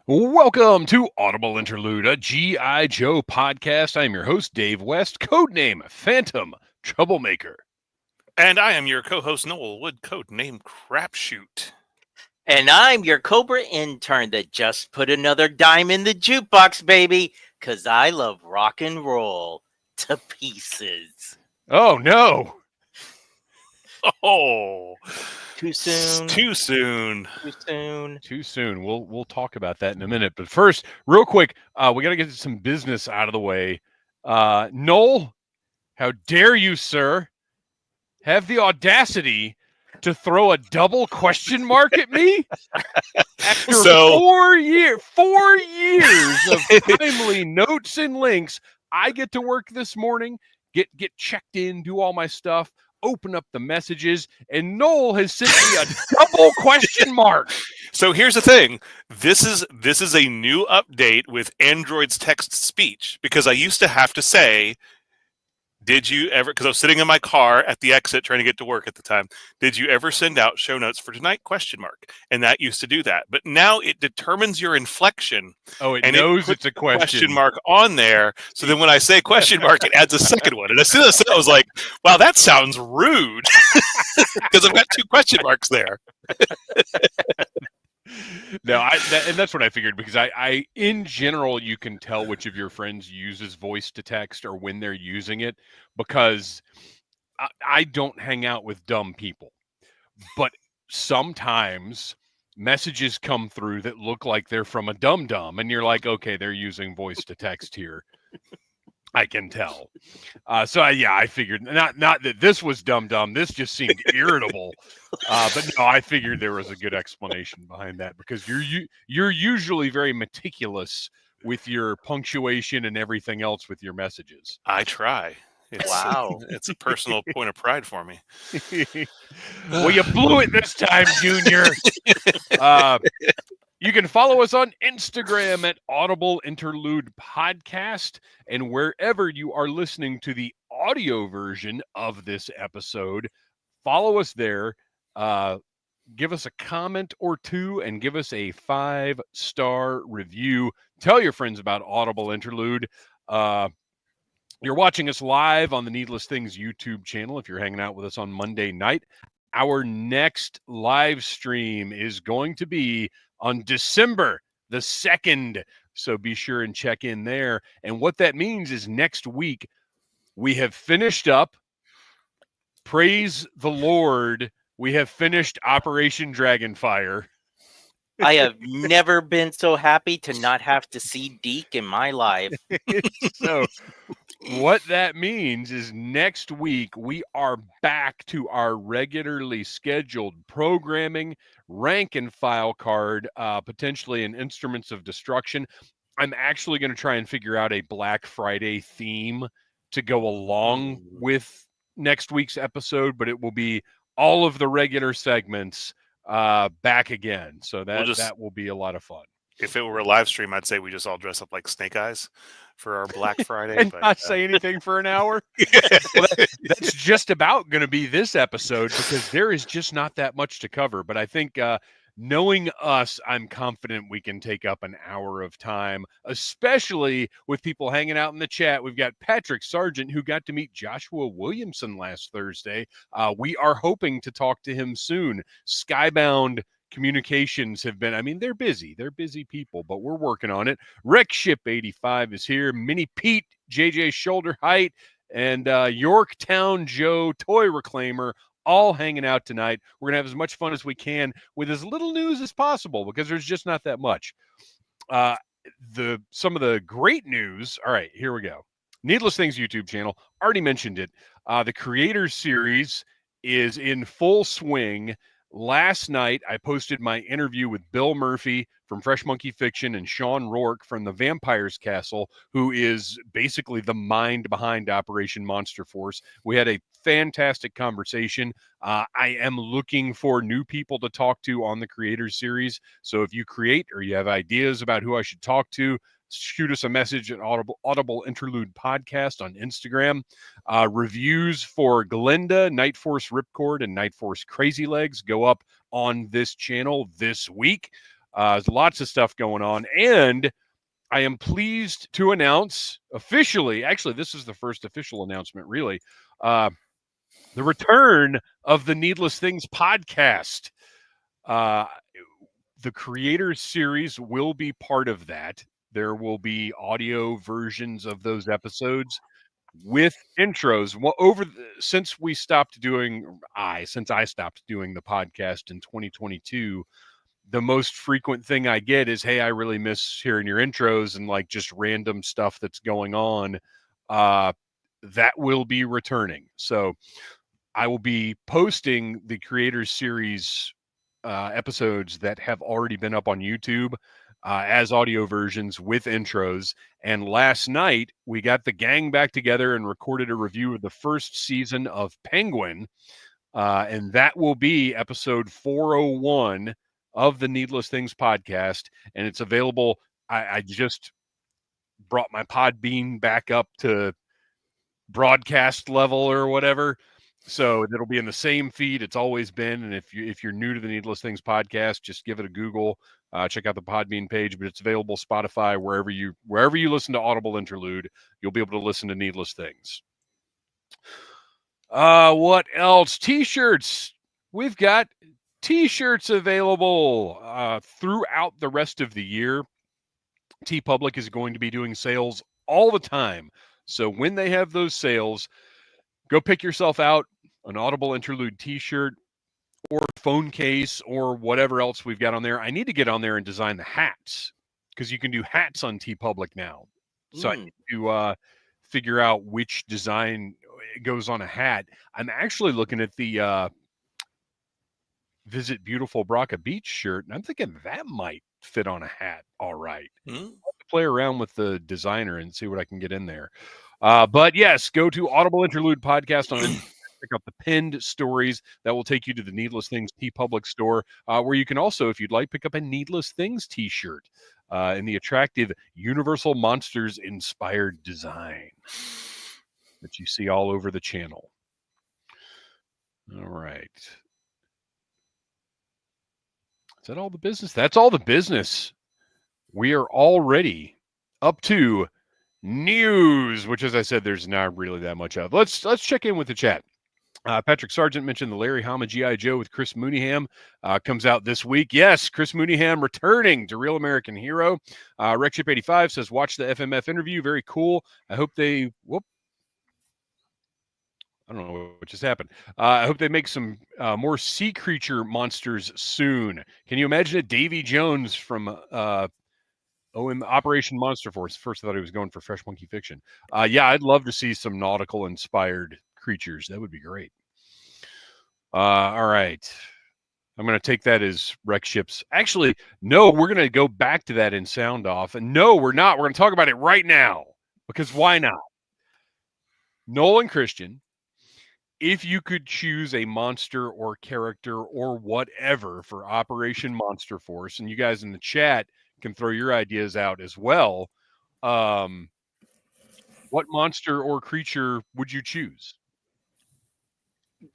Welcome to Audible Interlude, a G.I. Joe podcast. I'm your host, Dave West, codename Phantom Troublemaker. And I am your co-host, Noel Wood, codename Crapshoot. And I'm your Cobra intern that just put another dime in the jukebox, baby, because I love rock and roll to pieces. Oh, no. Oh, Too soon. Too soon. Too soon. Too soon. We'll talk about that in a minute. But first, real quick, we got to get some business out of the way. Noel, how dare you, sir, have the audacity to throw a double question mark at me after 4 years of timely notes and links. I get to work this morning, get checked in, do all my stuff, open up the messages, and Noel has sent me a double question mark. So here's the thing. This is a new update with Android's text speech, because I used to have to say, did you ever, because I was sitting in my car at the exit trying to get to work at the time, did you ever send out show notes for tonight, ? And that used to do that. But now it determines your inflection. Oh, it knows it's a question mark on there. So then when I say question mark, it adds a second one. And as soon as I said it, I was like, wow, that sounds rude. Because I've got 2 question marks there. No, and that's what I figured, because I in general, you can tell which of your friends uses voice to text or when they're using it, because I don't hang out with dumb people. But sometimes messages come through that look like they're from a dum-dum, and you're like, okay, they're using voice to text here. I can tell. I figured not that this was dumb. This just seemed irritable. But no, I figured there was a good explanation behind that, because you're usually very meticulous with your punctuation and everything else with your messages. I try. Wow. It's a personal point of pride for me. Well, you blew it this time, Junior. You can follow us on Instagram at Audible Interlude Podcast, and wherever you are listening to the audio version of this episode, follow us there. Give us a comment or two and give us a 5-star review. Tell your friends about Audible Interlude. You're watching us live on the Needless Things YouTube channel if you're hanging out with us on Monday night. Our next live stream is going to be on December the 2nd. So be sure and check in there. And what that means is next week we have finished up. Praise the Lord. We have finished Operation Dragonfire. I have never been so happy to not have to see Deke in my life. So what that means is next week we are back to our regularly scheduled programming, rank and file card, potentially an Instruments of Destruction. I'm actually going to try and figure out a Black Friday theme to go along with next week's episode, but it will be all of the regular segments back again. So that will be a lot of fun. If it were a live stream, I'd say we just all dress up like Snake Eyes for our Black Friday. And not say anything for an hour. Well, that's just about going to be this episode, because there is just not that much to cover. But I think knowing us, I'm confident we can take up an hour of time, especially with people hanging out in the chat. We've got Patrick Sargent, who got to meet Joshua Williamson last Thursday. We are hoping to talk to him soon. Skybound Communications have been, they're busy. They're busy people, but we're working on it. Wreckship 85 is here. Mini Pete, JJ Shoulder Height, and Yorktown Joe, Toy Reclaimer, all hanging out tonight. We're going to have as much fun as we can with as little news as possible, because there's just not that much. Some of the great news. All right, here we go. Needless Things YouTube channel. Already mentioned it. The Creators Series is in full swing. Last night, I posted my interview with Bill Murphy from Fresh Monkey Fiction and Sean Rourke from the Vampire's Castle, who is basically the mind behind Operation Monster Force. We had a fantastic conversation. I am looking for new people to talk to on the Creators Series. So if you create or you have ideas about who I should talk to, shoot us a message at Audible Interlude Podcast on Instagram. Reviews for Glinda, Night Force Ripcord, and Night Force Crazy Legs go up on this channel this week. There's lots of stuff going on, and I am pleased to announce officially, actually, this is the first official announcement, really, the return of the Needless Things podcast. The Creators Series will be part of that. There will be audio versions of those episodes with intros. Well, since I stopped doing the podcast in 2022, the most frequent thing I get is, "Hey, I really miss hearing your intros," and like just random stuff that's going on. That will be returning. So I will be posting the Creators Series episodes that have already been up on YouTube as audio versions with intros. And last night, we got the gang back together and recorded a review of the first season of Penguin. And that will be episode 401 of the Needless Things podcast. And it's available. I just brought my Podbean back up to broadcast level or whatever. So it'll be in the same feed it's always been. And if you're new to the Needless Things podcast, just give it a Google. Check out the Podbean page, but it's available Spotify, wherever you listen to Audible Interlude, you'll be able to listen to Needless Things. What else? T-shirts. We've got T-shirts available throughout the rest of the year. TeePublic is going to be doing sales all the time. So when they have those sales, go pick yourself out an Audible Interlude T-shirt or phone case or whatever else we've got on there. I need to get on there and design the hats because you can do hats on TeePublic now. So I need to figure out which design goes on a hat. I'm actually looking at the Visit Beautiful Braca Beach shirt, and I'm thinking that might fit on a hat all right. I'll have to play around with the designer and see what I can get in there. But yes, go to Audible Interlude Podcast on Instagram, pick up the pinned stories that will take you to the Needless Things TeePublic store, where you can also, if you'd like, pick up a Needless Things t-shirt in the attractive Universal Monsters inspired design that you see all over the channel. All right. Is that all the business? That's all the business. We are already up to news, which, as I said, there's not really that much of. Let's check in with the chat. Patrick Sargent mentioned the Larry Hama G.I. Joe with Chris Mooneyham comes out this week. Yes, Chris Mooneyham returning to Real American Hero. Rekship85 says, watch the FMF interview. Very cool. I hope they... I don't know what just happened. I hope they make some more sea creature monsters soon. Can you imagine a Davy Jones from Operation Monster Force? First, I thought he was going for Fresh Monkey Fiction. Yeah, I'd love to see some nautical inspired creatures. That would be great. All right. I'm going to take that as Wreck Ships. Actually, no, we're going to go back to that in sound off. And no, we're not. We're going to talk about it right now because why not? Noel and Kristian, if you could choose a monster or character or whatever for Operation Monster Force, and you guys in the chat can throw your ideas out as well, what monster or creature would you choose?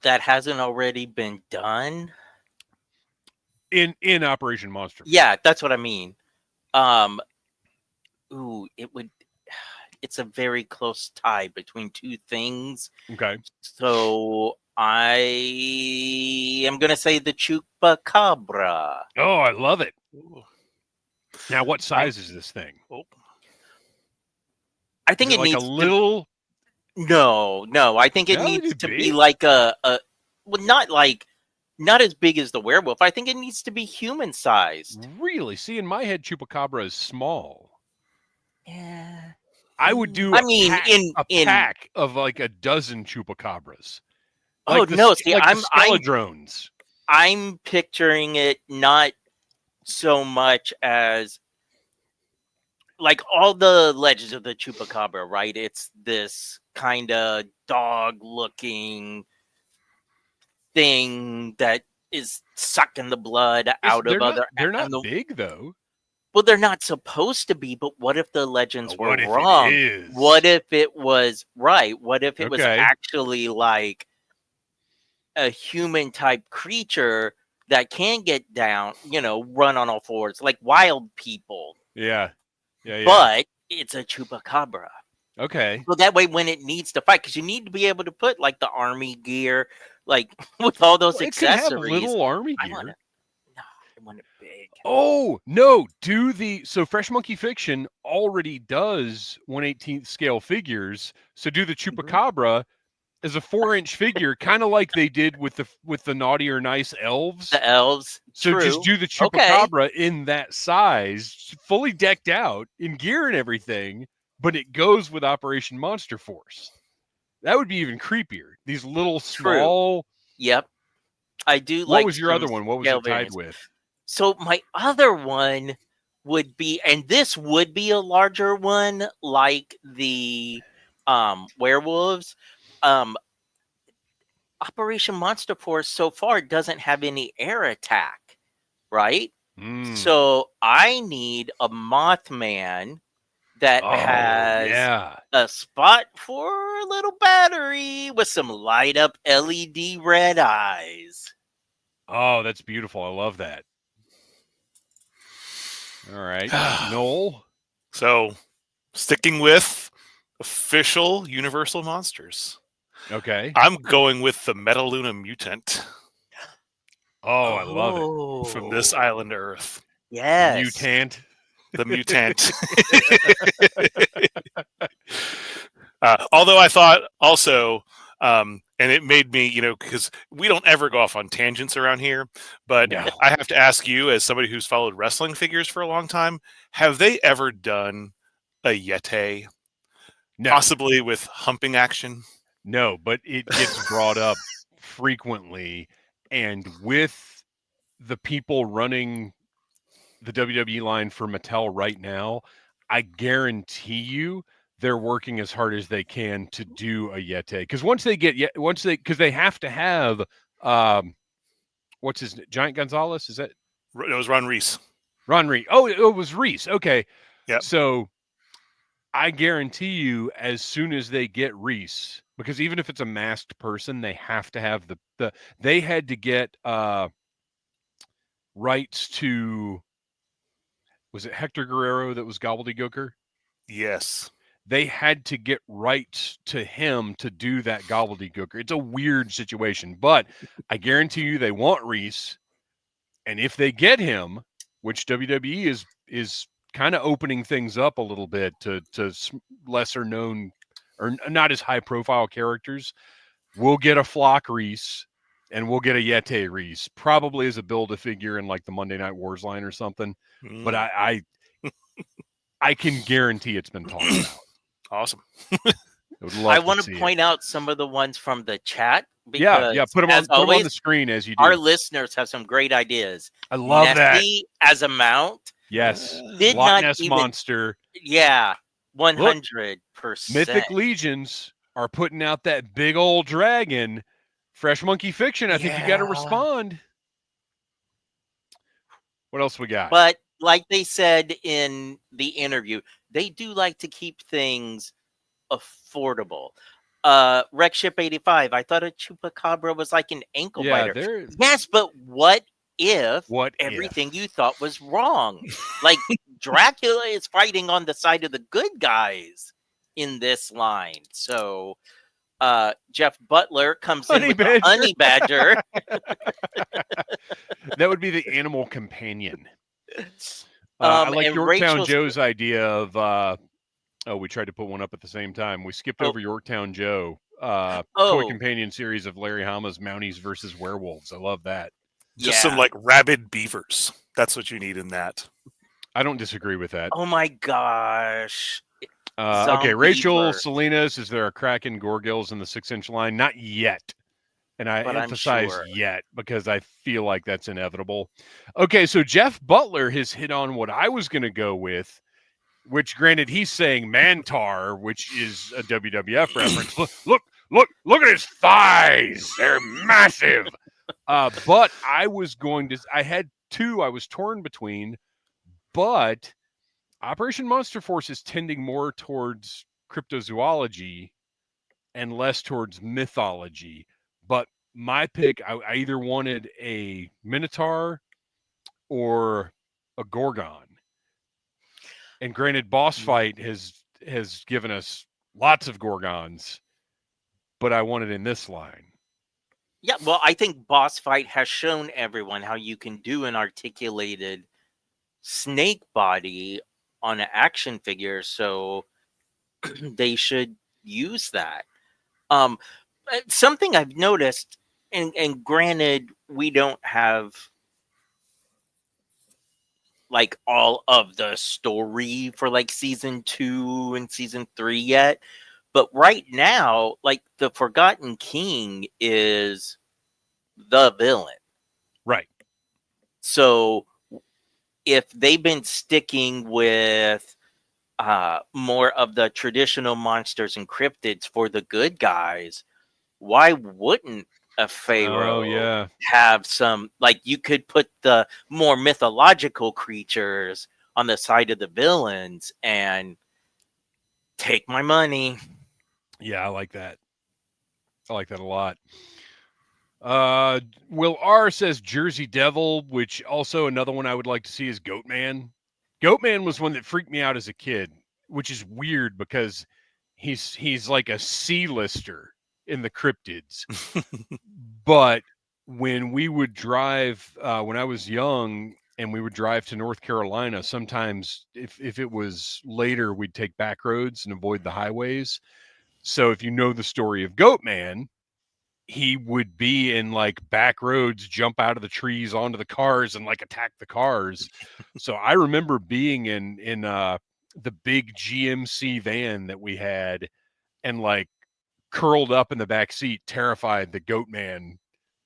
That hasn't already been done in Operation Monster Force? Yeah, that's what I mean. It's a very close tie between two things. Okay. So I am going to say the Chupacabra. Oh, I love it. Now, what size is this thing? I think it like needs a little. No. I think it needs to be like not as big as the werewolf. I think it needs to be human sized. Really? See, in my head, Chupacabra is small. Yeah. I would do. A pack of like a dozen Chupacabras. Like I'm Skeledrones. I'm picturing it not so much as like all the legends of the Chupacabra, right? It's this kind of dog-looking thing that is sucking the blood out of other. They're not big though. Well, they're not supposed to be, but what if the legends were wrong? What if it was right? What if it was actually like a human type creature that can get down, run on all fours like wild people, Yeah. Yeah. but it's a chupacabra. Okay. So that way, when it needs to fight, because you need to be able to put like the army gear, like with all those It could have accessories. little army I gear. want it big. Oh no! So Fresh Monkey Fiction already does 1/18th scale figures. So do the Chupacabra as a 4-inch figure, kind of like they did with the Naughty or Nice elves. The elves. So True. just do the Chupacabra in that size, fully decked out in gear and everything, but it goes with Operation Monster Force. That would be even creepier. These little small. Yep. I do What like. was your other one? What was it tied with? So my other one would be, and this would be a larger one, like the werewolves. Operation Monster Force so far doesn't have any air attack, right? So I need a Mothman that has a spot for a little battery with some light up LED red eyes. Oh, that's beautiful. I love that. All right. Noel? So, sticking with official Universal monsters. Okay. I'm going with the Metaluna Mutant. Oh, I love it. From this island Earth. Yes. Mutant. The Mutant. Although I thought also, and it made me, because we don't ever go off on tangents around here, but I have to ask you, as somebody who's followed wrestling figures for a long time, have they ever done a Yeti? No. Possibly with humping action? No, but it gets brought up frequently. And with the people running the WWE line for Mattel right now, I guarantee you they're working as hard as they can to do a Yeti. Because because they have to have what's his name? Giant Gonzalez? Is that? It was Ron Reese. Ron Reese. Oh, it was Reese. Okay. Yeah. So I guarantee you, as soon as they get Reese, because even if it's a masked person, they have to have they had to get rights to. Was it Hector Guerrero that was Gobbledygooker? Yes. They had to get rights to him to do that Gobbledygooker. It's a weird situation, but I guarantee you they want Reese. And if they get him, which WWE is kind of opening things up a little bit to lesser known or not as high profile characters, we'll get a Flock Reese and we'll get a Yeti Reese, probably as a Build-A-Figure in like the Monday Night Wars line or something. But I can guarantee it's been talked about. Awesome. I want to point out some of the ones from the chat. Yeah, put them on the screen as you do. Our listeners have some great ideas. I love Nessie that as a mount. Yes, did Loch not Ness even, monster. Yeah, 100%. Mythic Legions are putting out that big old dragon. Fresh Monkey Fiction. I think you got to respond. What else we got? But like they said in the interview, they do like to keep things affordable. Wreckship 85. I thought a Chupacabra was like an ankle biter. Yes, but what if everything you thought was wrong? Like Dracula is fighting on the side of the good guys in this line. So Jeff Butler comes in with the honey badger. That would be the animal companion. I like Yorktown Joe's idea of we tried to put one up at the same time. We skipped over Yorktown Joe. Toy companion series of Larry Hama's Mounties versus Werewolves. I love that. Just some like rabid beavers. That's what you need in that. I don't disagree with that. Oh my gosh. Okay, Rachel Salinas, is there a Kraken Gorgills in the 6-inch line? Not yet. And I emphasize yet because I feel like that's inevitable. Okay, so Jeff Butler has hit on what I was going to go with, which granted he's saying Mantar, which is a WWF reference. Look at his thighs. They're massive. But I had two I was torn between, but Operation Monster Force is tending more towards cryptozoology and less towards mythology. But my pick, I either wanted a Minotaur or a Gorgon. And granted, Boss Fight has given us lots of Gorgons, but I want it in this line. Yeah, well, I think Boss Fight has shown everyone how you can do an articulated snake body on an action figure, so they should use that. Something I've noticed, and granted, we don't have like all of the story for like season 2 and season 3 yet, but right now, like the Forgotten King is the villain. Right. So if they've been sticking with more of the traditional monsters and cryptids for the good guys, why wouldn't a pharaoh have some, like, you could put the more mythological creatures on the side of the villains and take my money. Yeah, I like that. I like that a lot. Will R says Jersey Devil, which also another one I would like to see is Goatman. Goatman was one that freaked me out as a kid, which is weird because he's like a C-lister in the cryptids. But when we would drive, when I was young and we would drive to North Carolina, sometimes if it was later, we'd take back roads and avoid the highways. So if you know the story of Goatman, he would be in like back roads, jump out of the trees onto the cars and like attack the cars. So I remember being in the big GMC van that we had and like curled up in the back seat, terrified that Goatman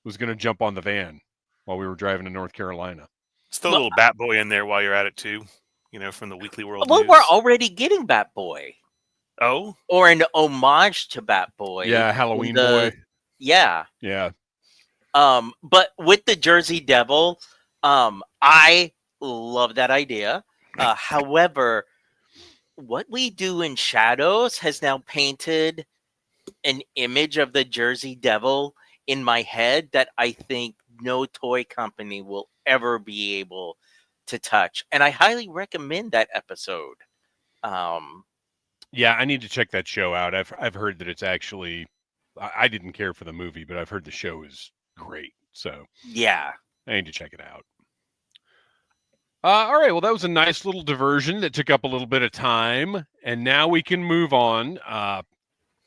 was going to jump on the van while we were driving to North Carolina. Still a little Bat Boy in there while you're at it too, from the Weekly World Well, News. we're already getting Bat Boy. Oh? Or an homage to Bat Boy. Yeah, Halloween Boy. Yeah. Yeah. But with the Jersey Devil, I love that idea. However, what we do in Shadows has now painted an image of the Jersey Devil in my head that I think no toy company will ever be able to touch. And I highly recommend that episode. Yeah, I need to check that show out. I've heard that it's actually, I didn't care for the movie, but I've heard the show is great. So yeah, I need to check it out. All right, well, that was a nice little diversion that took up a little bit of time, and now we can move on.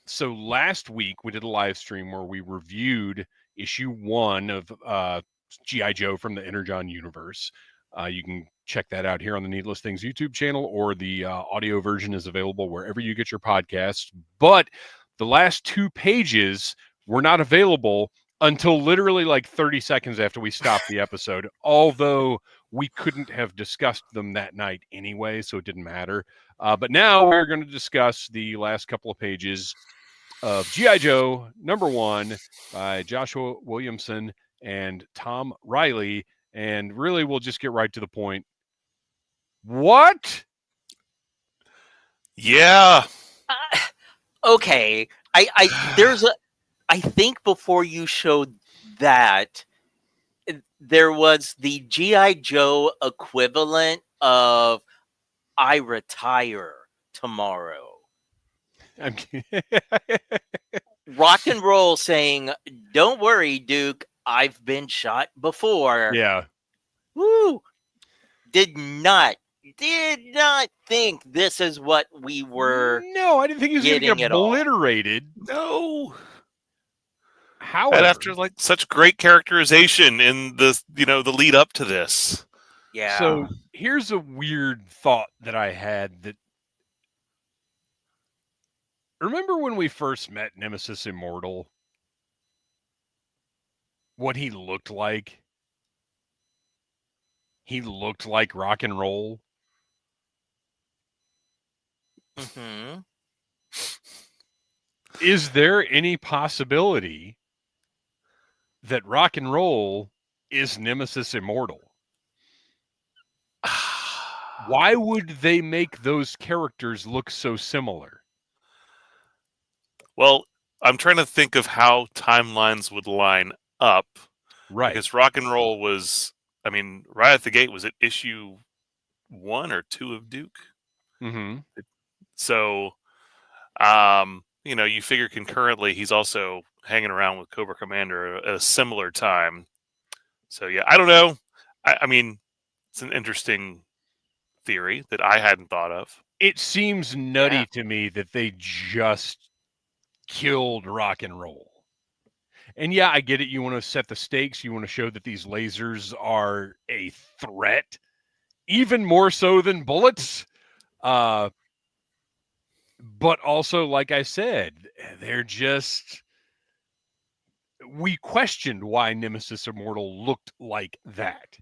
So last week we did a live stream where we reviewed issue 1 of G.I. Joe from the Energon universe. You can check that out here on the Needless Things YouTube channel, or the audio version is available wherever you get your podcasts. But the last 2 pages were not available until literally like 30 seconds after we stopped the episode, although we couldn't have discussed them that night anyway, so it didn't matter. But now we're going to discuss the last couple of pages of G.I. Joe #1 by Joshua Williamson and Tom Riley. And really, we'll just get right to the point. What? Yeah. Okay. I think before you showed that, there was the G.I. Joe equivalent of I retire tomorrow. Rock and Roll saying, "Don't worry, Duke, I've been shot before." Yeah. Woo! Did not think this is what we were. No, I didn't think he was going to get obliterated. No. However, and after like such great characterization in the the lead up to this. Yeah. So here's a weird thought that I had. That remember when we first met Nemesis Immortal? What he looked like? He looked like Rock and Roll. Mm-hmm. Is there any possibility that Rock and Roll is Nemesis Immortal? Why would they make those characters look so similar? Well, I'm trying to think of how timelines would line up. Right. Because Rock and Roll was, I mean, right at the gate, was it issue 1 or 2 of Duke? Mm-hmm. So, you figure concurrently he's also hanging around with Cobra Commander at a similar time. So yeah, I don't know. I mean, it's an interesting theory that I hadn't thought of. It seems nutty to me that they just killed Rock and Roll. And yeah, I get it. You want to set the stakes. You want to show that these lasers are a threat, even more so than bullets. But also, like I said, they're just. We questioned why Nemesis Immortal looked like that,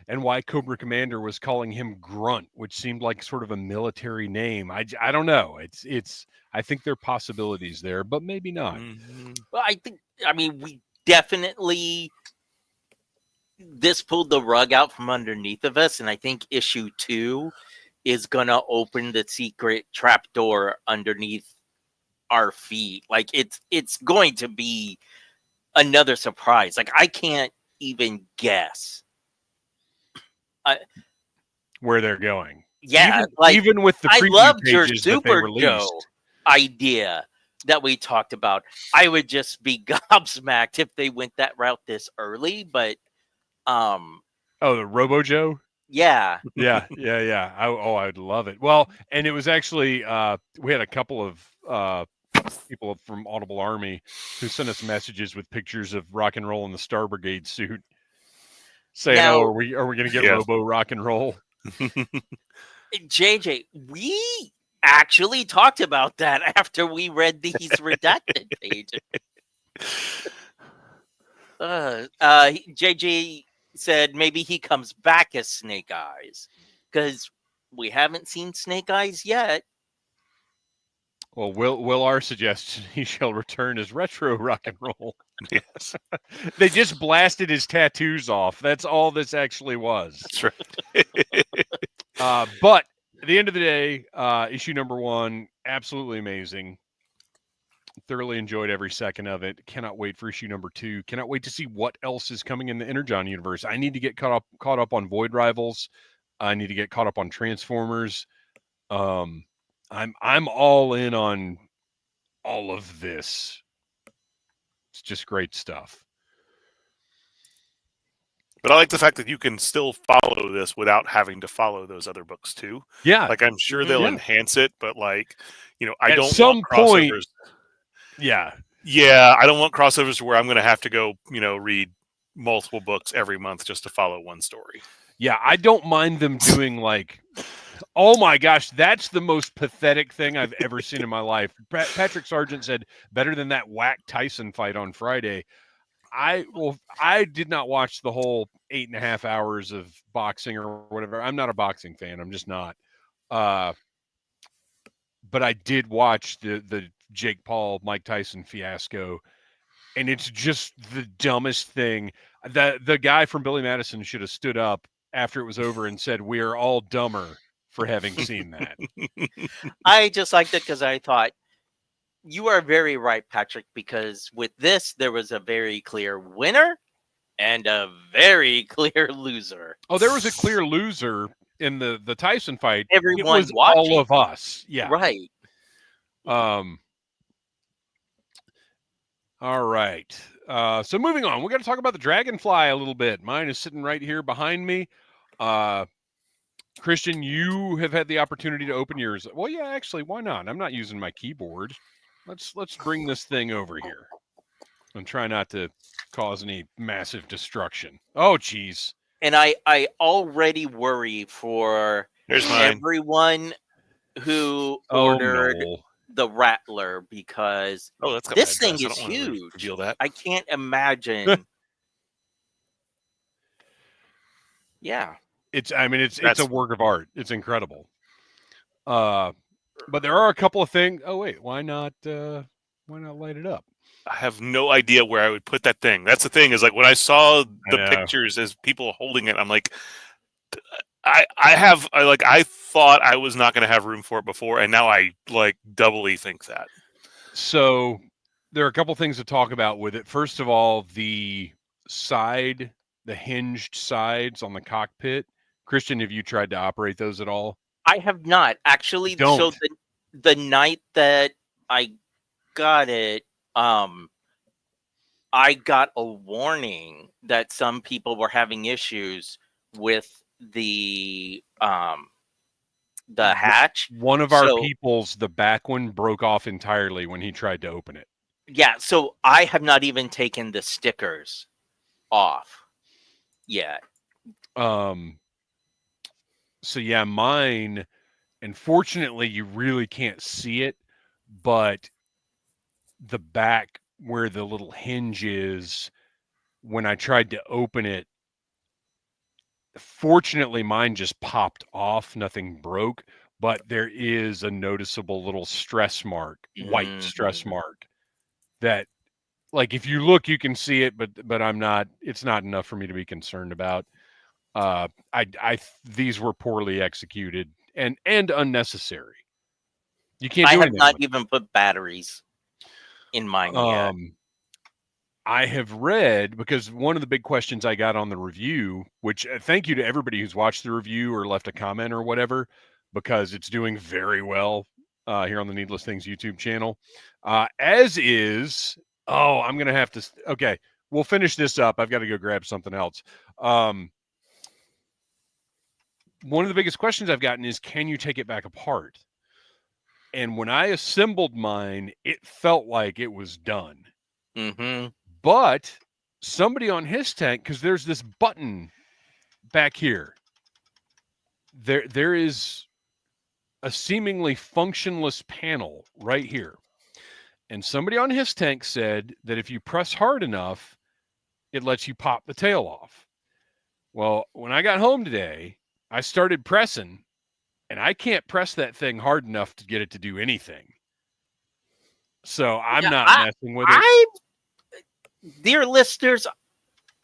and why Cobra Commander was calling him Grunt, which seemed like sort of a military name. I don't know. It's. I think there are possibilities there, but maybe not. Mm-hmm. Well, we definitely, this pulled the rug out from underneath of us, and I think issue 2 is gonna open the secret trapdoor underneath our feet. Like it's going to be another surprise. Like I can't even guess. Where they're going. Yeah, even with the I preview loved your pages that they Super released. Joe idea that we talked about. I would just be gobsmacked if they went that route this early, but Oh, the Robo Joe? yeah. Yeah. I'd love it. Well, and it was actually we had a couple of people from Audible Army who sent us messages with pictures of Rock and Roll in the Star Brigade suit, saying, Now- "Oh, are we going to get Yeah. Robo Rock and Roll?" JJ, we actually talked about that after we read these redacted pages. JJ said maybe he comes back as Snake Eyes because we haven't seen Snake Eyes yet. Well, Will R suggested he shall return as Retro Rock and Roll. Yes. They just blasted his tattoos off. That's all this actually was. That's right. But at the end of the day, issue number 1, absolutely amazing. Thoroughly enjoyed every second of it. Cannot wait for issue number 2. Cannot wait to see what else is coming in the Energon universe. I need to get caught up on Void Rivals. I need to get caught up on Transformers. I'm all in on all of this. It's just great stuff. But I like the fact that you can still follow this without having to follow those other books too. Yeah. Like I'm sure they'll enhance it, but I At don't some want crossovers. point, yeah, I don't want crossovers where I'm going to have to go, read multiple books every month just to follow one story. Yeah, I don't mind them doing oh my gosh, that's the most pathetic thing I've ever seen in my life. Patrick Sargent said, better than that whack Tyson fight on Friday. I did not watch the whole 8.5 hours of boxing or whatever. I'm not a boxing fan. I'm just not. But I did watch the Jake Paul, Mike Tyson fiasco, and it's just the dumbest thing. The guy from Billy Madison should have stood up after it was over and said, "We are all dumber for having seen that." I just liked it because I thought, you are very right, Patrick, because with this, there was a very clear winner and a very clear loser. Oh, there was a clear loser in the Tyson fight. Everyone it was watching. all of us. Yeah. Right. All right. So moving on, we're going to talk about the Dragonfly a little bit. Mine is sitting right here behind me. Kristian, you have had the opportunity to open yours. Well, yeah, actually, why not? I'm not using my keyboard. Let's bring this thing over here and try not to cause any massive destruction. Oh, geez. And I already worry for There's mine. everyone who ordered the Rattler because that's got this my thing address. is I don't wanna huge. reveal that. I can't imagine. Yeah. It's a work of art. It's incredible. But there are a couple of things. Oh wait, why not light it up? I have no idea where I would put that thing. That's the thing, is when I saw the pictures as people holding it, I'm like, I thought I was not going to have room for it before, and now I doubly think that. So there are a couple things to talk about with it. First of all, the hinged sides on the cockpit. Kristian, have you tried to operate those at all? I have not actually. So Don't. the night that I got it, I got a warning that some people were having issues with the hatch. One of our So- people's, the back one broke off entirely when he tried to open it. Yeah, so I have not even taken the stickers off yet. So yeah, mine, and fortunately you really can't see it, but the back where the little hinge is, when I tried to open it, fortunately mine just popped off, nothing broke, but there is a noticeable little stress mark, white stress mark, that, like, if you look you can see it, but it's not enough for me to be concerned about. These were poorly executed and unnecessary. You can't I do have anything not with it. even put batteries in mine yet. I have read, because one of the big questions I got on the review, which thank you to everybody who's watched the review or left a comment or whatever, because it's doing very well here on the Needless Things YouTube channel. As is, I'm going to have to, okay, we'll finish this up. I've got to go grab something else. One of the biggest questions I've gotten is, can you take it back apart? And when I assembled mine, it felt like it was done. Mm-hmm. But somebody on his tank, because there's this button back here, there is a seemingly functionless panel right here. And somebody on his tank said that if you press hard enough, it lets you pop the tail off. Well, when I got home today, I started pressing, and I can't press that thing hard enough to get it to do anything. So I'm not messing with it. Dear listeners,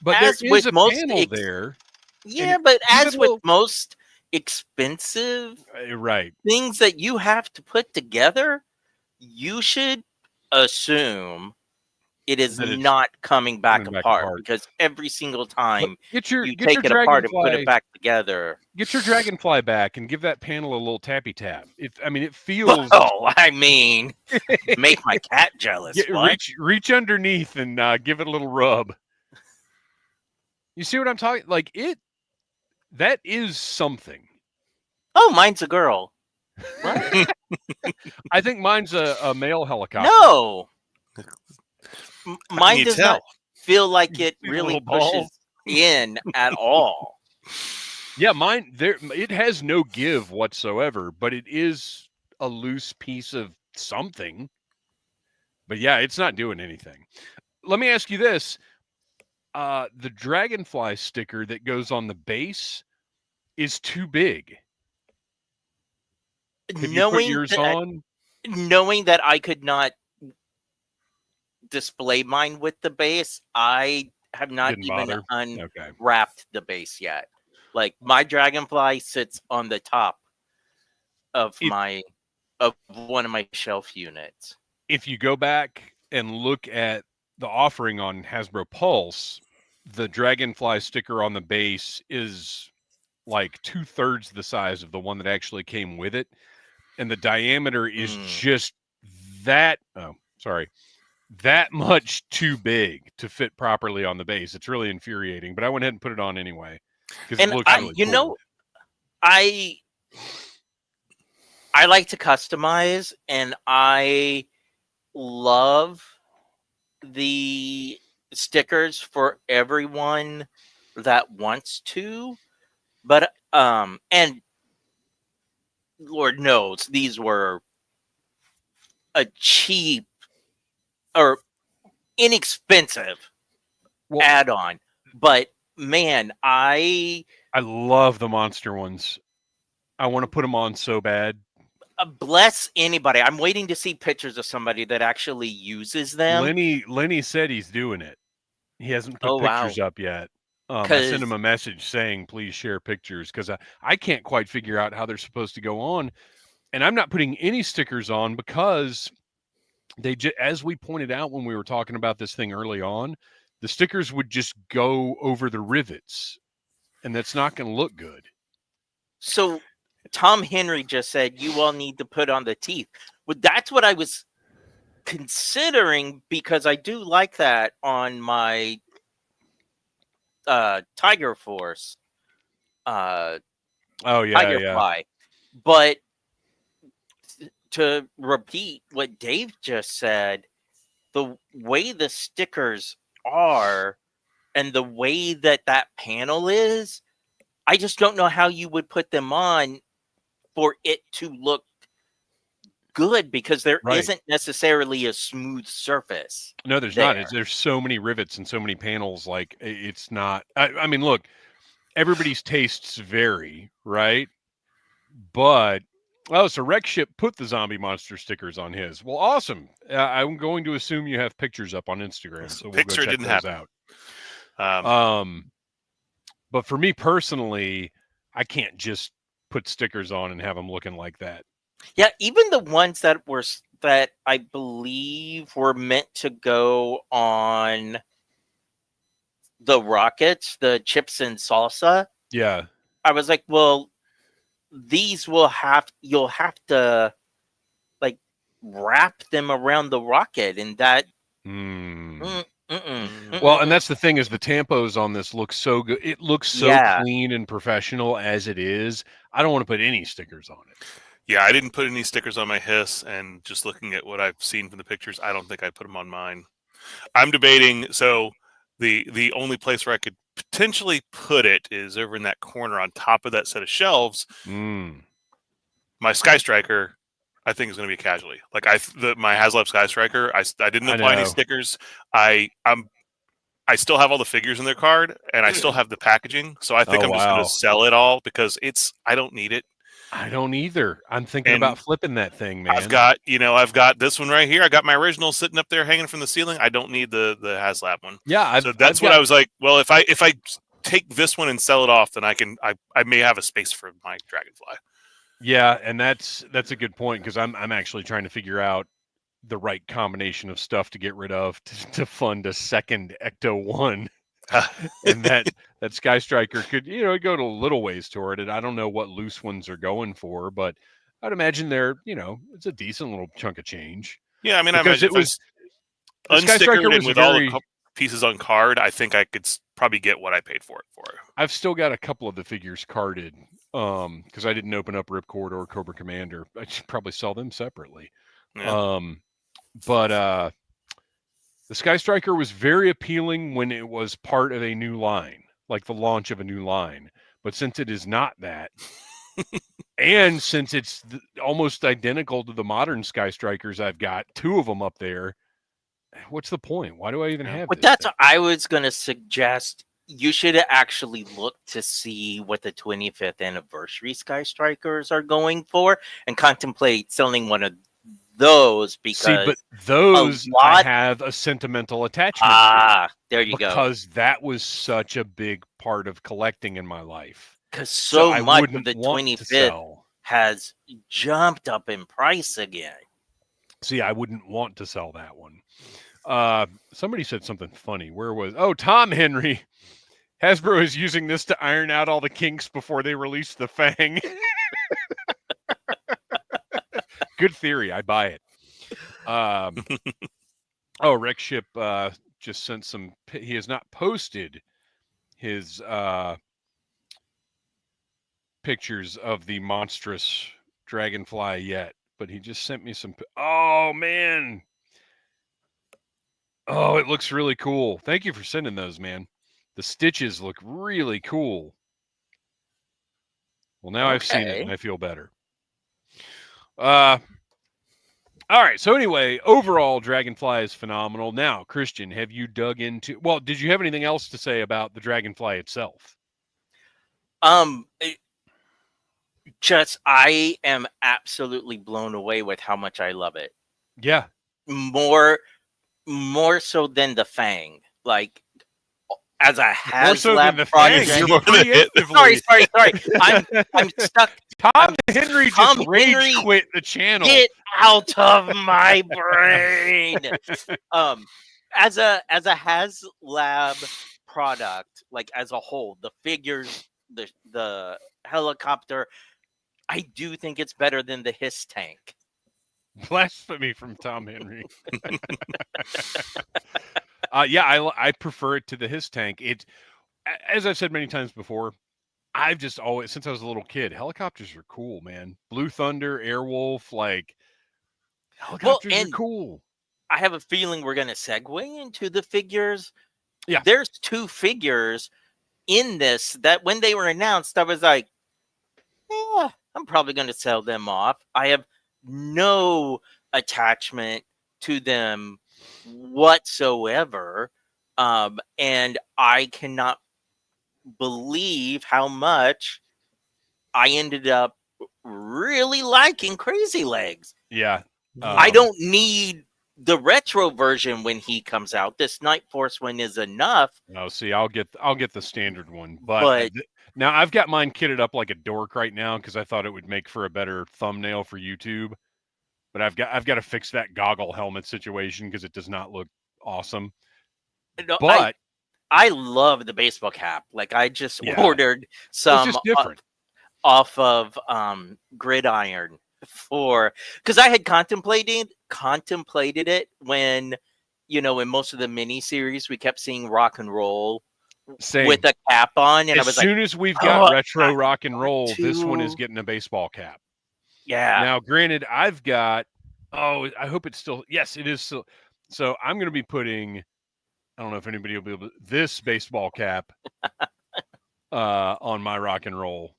but there is a panel there. Yeah, but as with most expensive things that you have to put together, you should assume it is not coming back apart, because every single time you take it apart and put it back together. Get your Dragonfly back and give that panel a little tappy tap. It feels. Oh, make my cat jealous. Reach underneath and give it a little rub. You see what I'm talking? Like that is something. Oh, mine's a girl. What? I think mine's a male helicopter. No. Mine does not feel like it really pushes in at all. Yeah, mine it has no give whatsoever, but it is a loose piece of something. But yeah, it's not doing anything. Let me ask you this. The Dragonfly sticker that goes on the base is too big. Have you put yours on? Knowing that I could not display mine with the base, I have not even unwrapped the base yet. Like, my Dragonfly sits on the top of one of my shelf units. If you go back and look at the offering on Hasbro Pulse, the Dragonfly sticker on the base is like 2/3 the size of the one that actually came with it, and the diameter is just that much too big to fit properly on the base. It's really infuriating, but I went ahead and put it on anyway because it looks really cool. I like to customize, and I love the stickers for everyone that wants to, but and Lord knows these were a cheap or inexpensive add-on, but man, I love the monster ones. I want to put them on so bad. Bless anybody. I'm waiting to see pictures of somebody that actually uses them. Lenny said he's doing it. He hasn't put pictures up yet. I sent him a message saying, please share pictures, because I can't quite figure out how they're supposed to go on. And I'm not putting any stickers on because as we pointed out when we were talking about this thing early on, the stickers would just go over the rivets, and that's not going to look good. So Tom Henry just said you all need to put on the teeth. Well, that's what I was considering, because I do like that on my Tiger Force. Oh yeah, Tiger Fly. But to repeat what Dave just said, the way the stickers are and the way that panel is, I just don't know how you would put them on for it to look good, because there Right. not necessarily a smooth surface. No, there's there. not. There's so many rivets and so many panels. Like, it's not. I mean, look, everybody's tastes vary, right? But so Rex Ship put the zombie monster stickers on his. Well, awesome. I'm going to assume you have pictures up on Instagram, so we'll Picture go check didn't those happen. out. But for me personally, I can't just put stickers on and have them looking like that. Yeah, even the ones that I believe were meant to go on the rockets, the chips and salsa. Yeah. I was like, well, these you'll have to like wrap them around the rocket, and that. Well, and that's the thing, is the tampos on this look so good. It looks so clean and professional as it is. I don't want to put any stickers on it. Yeah, I didn't put any stickers on my Hiss, and just looking at what I've seen from the pictures, I don't think I'd put them on mine. I'm debating. So the only place where I could potentially put it is over in that corner on top of that set of shelves. My Sky Striker, I think, is going to be a casualty. Like my HasLab Sky Striker, I didn't apply any stickers. I still have all the figures in their card, and I still have the packaging. So I think I'm just going to sell it all, because I don't need it. I don't either. I'm thinking about flipping that thing, man. I've got this one right here. I got my original sitting up there hanging from the ceiling. I don't need the HasLab one. Yeah, so that's what I was like. Well, if I take this one and sell it off, then I may have a space for my Dragonfly. Yeah, and that's a good point, because I'm actually trying to figure out the right combination of stuff to get rid of to fund a second Ecto 1. And that Sky Striker could, go to a little ways toward it. I don't know what loose ones are going for, but I'd imagine they're, it's a decent little chunk of change. Yeah, I mean, because it was unstickered and with all the pieces on card, I think I could probably get what I paid for it for. I've still got a couple of the figures carded, because I didn't open up Ripcord or Cobra Commander. I should probably sell them separately. Yeah. But the Sky Striker was very appealing when it was part of a new line, like the launch of a new line. But since it is not that, and since it's almost identical to the modern Sky Strikers I've got, two of them up there, what's the point? Why do I even have But this that's thing? what I was going to suggest. You should actually look to see what the 25th anniversary Sky Strikers are going for, and contemplate selling one of those, because but those I have a sentimental attachment to. There you go. Because that was such a big part of collecting in my life. Because so much of the 25th has jumped up in price again. See, I wouldn't want to sell that one. Somebody said something funny. Where was? Oh, Tom Henry. Hasbro is using this to iron out all the kinks before they release the Fang. Good theory. I buy it. Rex Ship just sent some. He has not posted his pictures of the monstrous Dragonfly yet, but he just sent me some. Oh, man. Oh, it looks really cool. Thank you for sending those, man. The stitches look really cool. Well, now I've seen it and I feel better. All right. So anyway, overall, Dragonfly is phenomenal. Now, Kristian, have you dug into? Well, did you have anything else to say about the Dragonfly itself? I am absolutely blown away with how much I love it. Yeah. More so than the Fang. Like, as a More so than HasLab the project. thing. More than a hit. Sorry. I'm stuck. Tom Henry Tom just rage Henry, quit the channel. Get out of my brain. As a HasLab product, like as a whole, the figures, the helicopter, I do think it's better than the Hiss tank. Blasphemy from Tom Henry. Yeah, I prefer it to the Hiss tank. It, as I've said many times before, I've just always, since I was a little kid, helicopters are cool, man. Blue Thunder, Airwolf, like helicopters are cool. I have a feeling we're going to segue into the figures. Yeah. There's 2 figures in this that when they were announced, I was like, I'm probably going to sell them off. I have no attachment to them whatsoever. And I cannot believe how much I ended up really liking Crazy Legs. Yeah. I don't need the retro version when he comes out. This Night Force one is enough. No, see, I'll get the standard one, but now I've got mine kitted up like a dork right now because I thought it would make for a better thumbnail for YouTube. But I've got to fix that goggle helmet situation because it does not look awesome. No, but I love the baseball cap. Like I just ordered some off of Gridiron because I had contemplated it when, in most of the mini series we kept seeing rock and roll with a cap on, and as soon as we've got retro rock and roll, this one is getting a baseball cap. Yeah. Now, granted, I've got. I hope it's still. Yes, it is still. So I'm going to be putting. I don't know if anybody will be able to. This baseball cap on my rock and roll.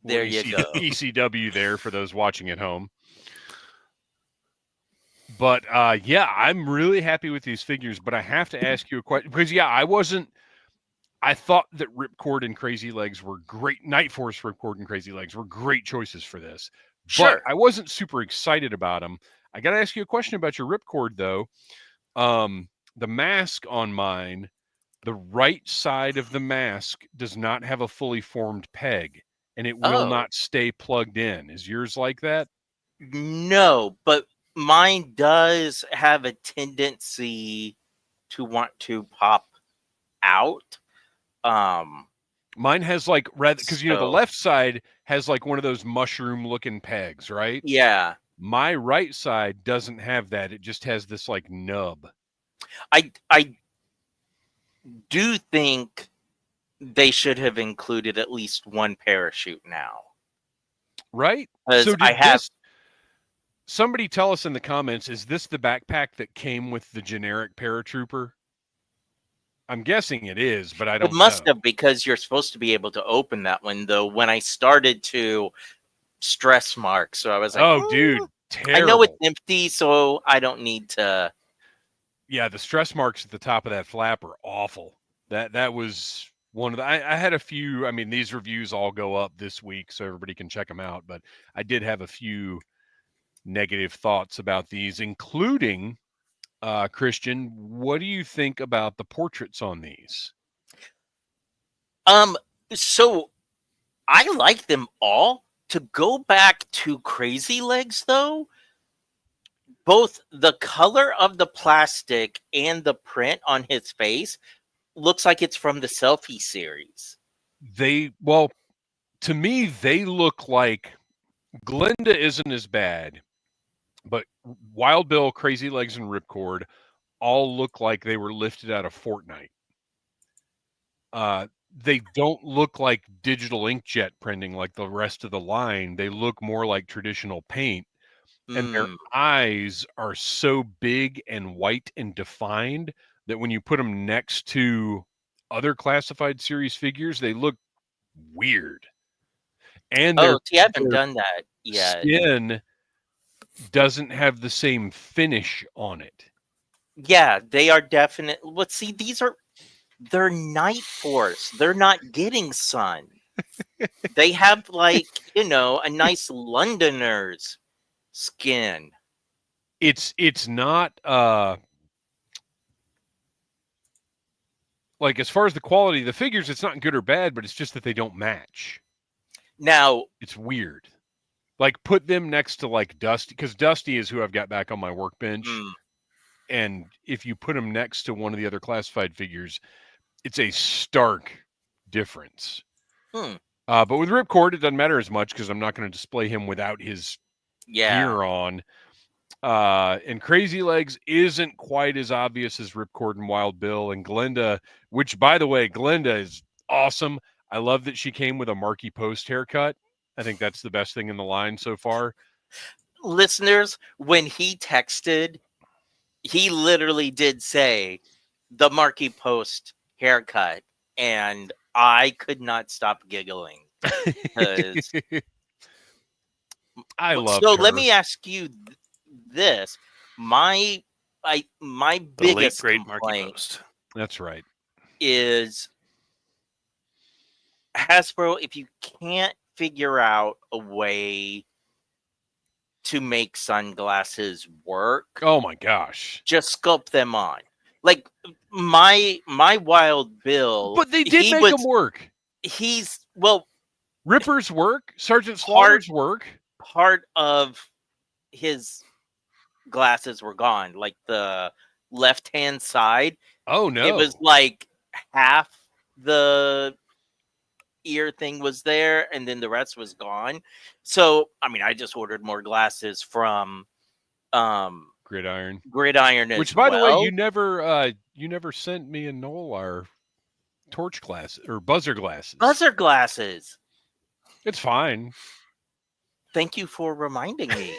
There you go. ECW there for those watching at home. But yeah, I'm really happy with these figures. But I have to ask you a question because I thought that Ripcord and Crazy Legs were great. Night Force, Ripcord, and Crazy Legs were great choices for this. Sure. But I wasn't super excited about them. I got to ask you a question about your Ripcord, though. The mask on mine, the right side of the mask does not have a fully formed peg, and it will not stay plugged in. Is yours like that? No, but mine does have a tendency to want to pop out. Mine has like because the left side has like one of those mushroom looking pegs, right? Yeah. My right side doesn't have that. It just has this like nub. I do think they should have included at least one parachute now. Right? So somebody tell us in the comments, is this the backpack that came with the generic paratrooper? I'm guessing it is, but I don't know. It must have, because you're supposed to be able to open that one, though. When I started to stress mark, so I was like, dude, terrible. I know it's empty, so I don't need to. Yeah, the stress marks at the top of that flap are awful. That was one of the. I had a few. I mean, these reviews all go up this week, so everybody can check them out. But I did have a few negative thoughts about these, including Kristian. What do you think about the portraits on these? So I like them all. To go back to Crazy Legs, though, both the color of the plastic and the print on his face looks like it's from the Selfie series. To me, they look like Glinda isn't as bad, but Wild Bill, Crazy Legs, and Ripcord all look like they were lifted out of Fortnite. They don't look like digital inkjet printing like the rest of the line. They look more like traditional paint. And their eyes are so big and white and defined that when you put them next to other classified series figures, they look weird. And I haven't done that yet. Skin doesn't have the same finish on it. Yeah, they are definite. Let's see, they're Night Force. They're not getting sun. They have a nice Londoner's skin. It's not like as far as the quality of the figures, it's not good or bad, but it's just that they don't match. Now, It's weird. Like put them next to like Dusty, because Dusty is who I've got back on my workbench. And if you put him next to one of the other classified figures, it's a stark difference. But with Ripcord, it doesn't matter as much because I'm not going to display him without his gear on. And Crazy Legs isn't quite as obvious as Ripcord and Wild Bill and Glenda, which, by the way, Glenda is awesome. I love that she came with a Marky Post haircut. I think that's the best thing in the line so far. Listeners, when he texted, he literally did say the Marky Post haircut, and I could not stop giggling. I love. So let me ask you this: my biggest great complaint, Marky Post. That's right, is Hasbro. If you can't figure out a way to make sunglasses work, oh my gosh, just sculpt them on. Like my Wild Bill, but they did make them work. Ripper's work, Sergeant Slaughter's work. Part of his glasses were gone, like the left-hand side. Oh no, it was like half the ear thing was there, and then the rest was gone. So, I mean, I just ordered more glasses from Gridiron, which, by the way, you never sent me and Noel our torch glasses or buzzer glasses. It's fine. Thank you for reminding me.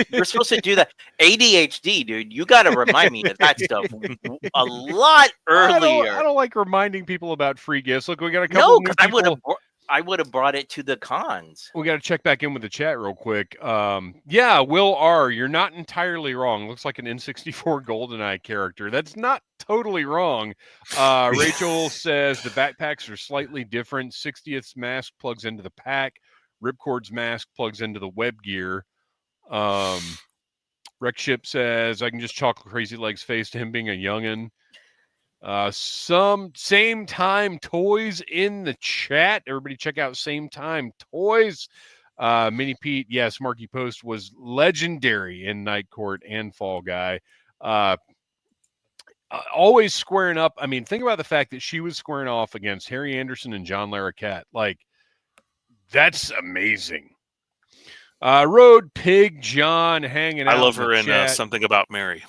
You're supposed to do that. ADHD, dude. You got to remind me of that stuff a lot earlier. I don't like reminding people about free gifts. Look, we got a couple new people. I would have brought it to the cons. We got to check back in with the chat real quick. Yeah, Will R, you're not entirely wrong. Looks like an N64 GoldenEye character. That's not totally wrong. Rachel says the backpacks are slightly different. 60th's mask plugs into the pack. Ripcord's mask plugs into the web gear. Wreckship says I can just chalk Crazy Legs' face to him being a youngin'. Some Same Time Toys in the chat. Everybody check out Same Time Toys. Mini Pete, yes, Marky Post was legendary in Night Court and Fall Guy. Always squaring up. I mean, think about the fact that she was squaring off against Harry Anderson and John Larroquette. Like, that's amazing. Road Pig John hanging out. I love her in Something About Mary.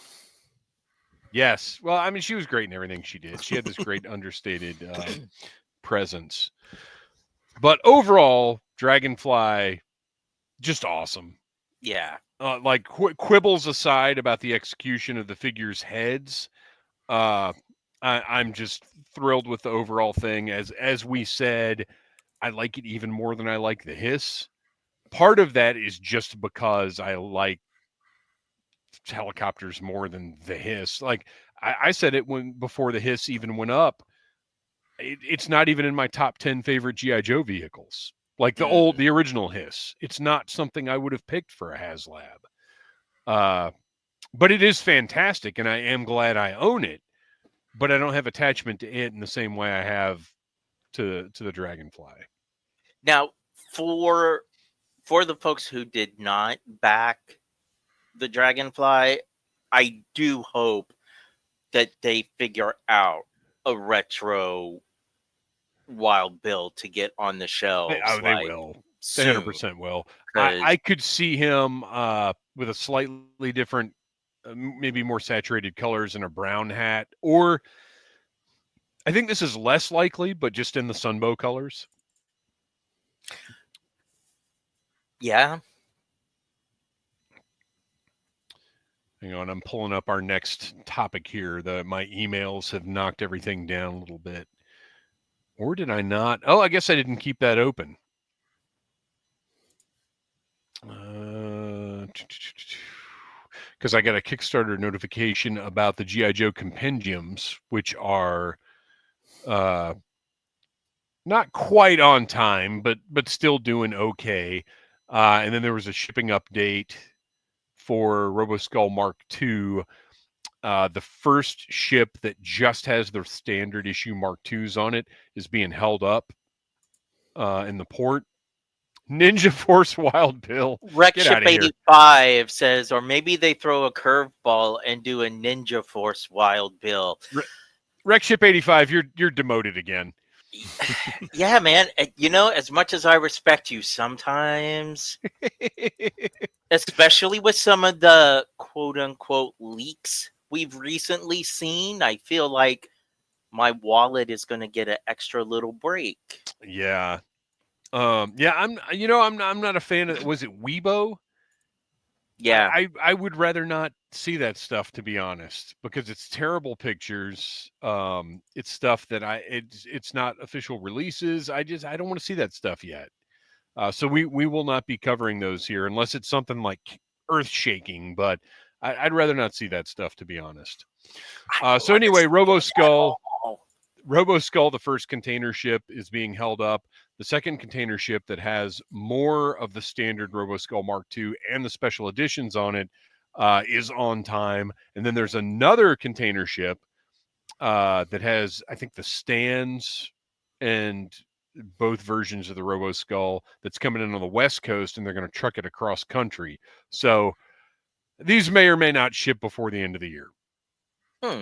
Yes. Well, I mean, she was great in everything she did. She had this great understated presence. But overall, Dragonfly, just awesome. Yeah. Like quibbles aside about the execution of the figures' heads, I'm just thrilled with the overall thing. As we said, I like it even more than I like the hiss. Part of that is just because I like helicopters more than the hiss. Like I said it before the hiss even went up. It's not even in my top 10 favorite G.I. Joe vehicles. Like the original hiss. It's not something I would have picked for a HasLab. But it is fantastic, and I am glad I own it. But I don't have attachment to it in the same way I have to the Dragonfly. Now, for the folks who did not back the Dragonfly, I do hope that they figure out a retro Wild Bill to get on the shelves. They will. They 100% will. I could see him with a slightly different, maybe more saturated colors and a brown hat. Or I think this is less likely, but just in the Sunbow colors. Yeah. Hang on, I'm pulling up our next topic here. My emails have knocked everything down a little bit. Or did I not? Oh, I guess I didn't keep that open. Because I got a Kickstarter notification about the G.I. Joe compendiums, which are not quite on time, but still doing okay. And then there was a shipping update for RoboSkull Mark II. The first ship that just has the standard issue Mark IIs on it is being held up in the port. Ninja Force Wild Bill. Wreck Get Ship out of here. 85 says, or maybe they throw a curveball and do a Ninja Force Wild Bill. Wreck Ship 85, you're demoted again. Yeah, man. You know, as much as I respect you, sometimes, especially with some of the quote unquote leaks we've recently seen, I feel like my wallet is going to get an extra little break. Yeah. Yeah, I'm not a fan of, was it Weibo? Yeah. I would rather not see that stuff, to be honest, because it's terrible pictures. It's stuff that it's not official releases. I don't want to see that stuff yet. So we will not be covering those here unless it's something like earth shaking, but I'd rather not see that stuff, to be honest. So anyway, Robo Skull, the first container ship, is being held up. The second container ship that has more of the standard Robo Skull Mark II and the special editions on it is on time. And then there's another container ship that has, I think, the stands and both versions of the Robo Skull that's coming in on the West Coast, and they're going to truck it across country. So these may or may not ship before the end of the year.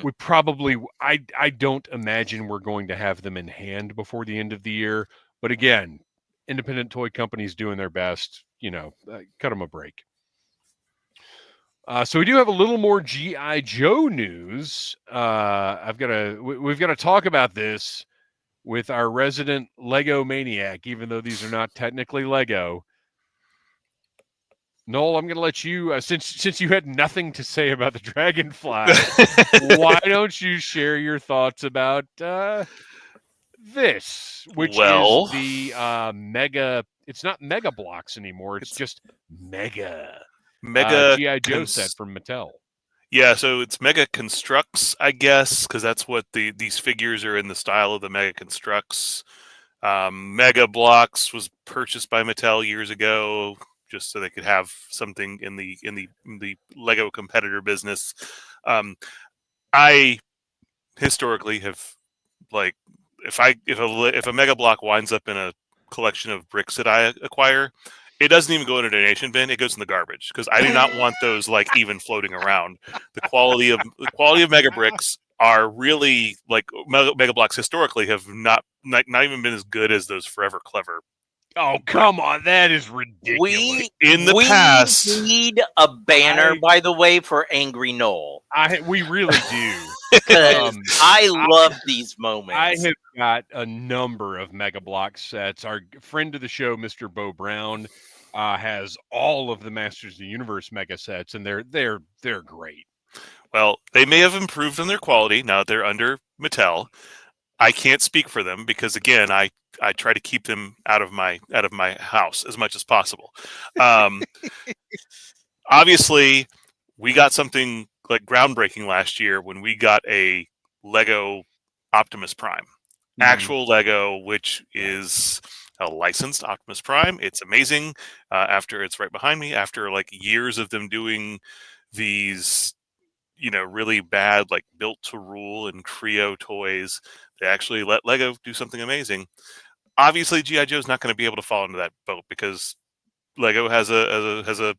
We probably, I don't imagine we're going to have them in hand before the end of the year. But again, independent toy companies doing their best, cut them a break. So we do have a little more G.I. Joe news. We've got to talk about this with our resident Lego maniac, even though these are not technically Lego. Noel, I'm going to let you, since you had nothing to say about the Dragonfly, why don't you share your thoughts about this, which is the Mega. It's not Mega Blocks anymore. It's just Mega G.I. Joe set from Mattel. Yeah, so it's Mega Constructs, I guess, because that's what these figures are in the style of the Mega Constructs. Mega Blocks was purchased by Mattel years ago, just so they could have something in the Lego competitor business. I historically have, like, if a Mega Block winds up in a collection of bricks that I acquire, it doesn't even go in a donation bin. It goes in the garbage because I do not want those even floating around. The quality of Mega Bricks are really, like, Mega Blocks historically have not even been as good as those Forever Clever. Oh, come on. That is ridiculous. In the past, we need a banner, by the way, for Angry Noel. We really do. Because I love these moments. I have got a number of Mega Block sets. Our friend of the show, Mr. Bo Brown, has all of the Masters of the Universe Mega sets, and they're great. Well, they may have improved on their quality now that they're under Mattel. I can't speak for them because, again, I try to keep them out of my house as much as possible. Obviously, we got something like groundbreaking last year when we got a Lego Optimus Prime, actual Lego, which is a licensed Optimus Prime. It's amazing. After it's right behind me, after like years of them doing these, really bad, like Built to Rule and Creo toys, they actually let Lego do something amazing. Obviously, G.I. Joe's not going to be able to fall into that boat because Lego has a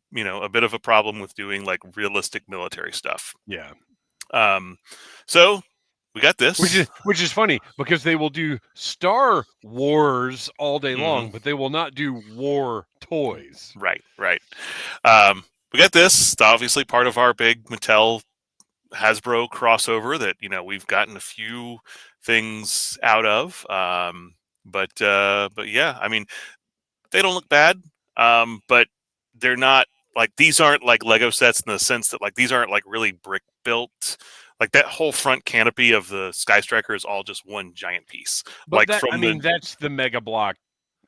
bit of a problem with doing like realistic military stuff. Yeah. So we got this, which is funny because they will do Star Wars all day long, but they will not do war toys. Right. We got this. It's obviously part of our big Mattel Hasbro crossover that we've gotten a few things out of. But yeah, I mean, they don't look bad. But they're not like, these aren't like Lego sets in the sense that, like, these aren't like really brick built. Like, that whole front canopy of the Sky Striker is all just one giant piece. But that's the Mega Block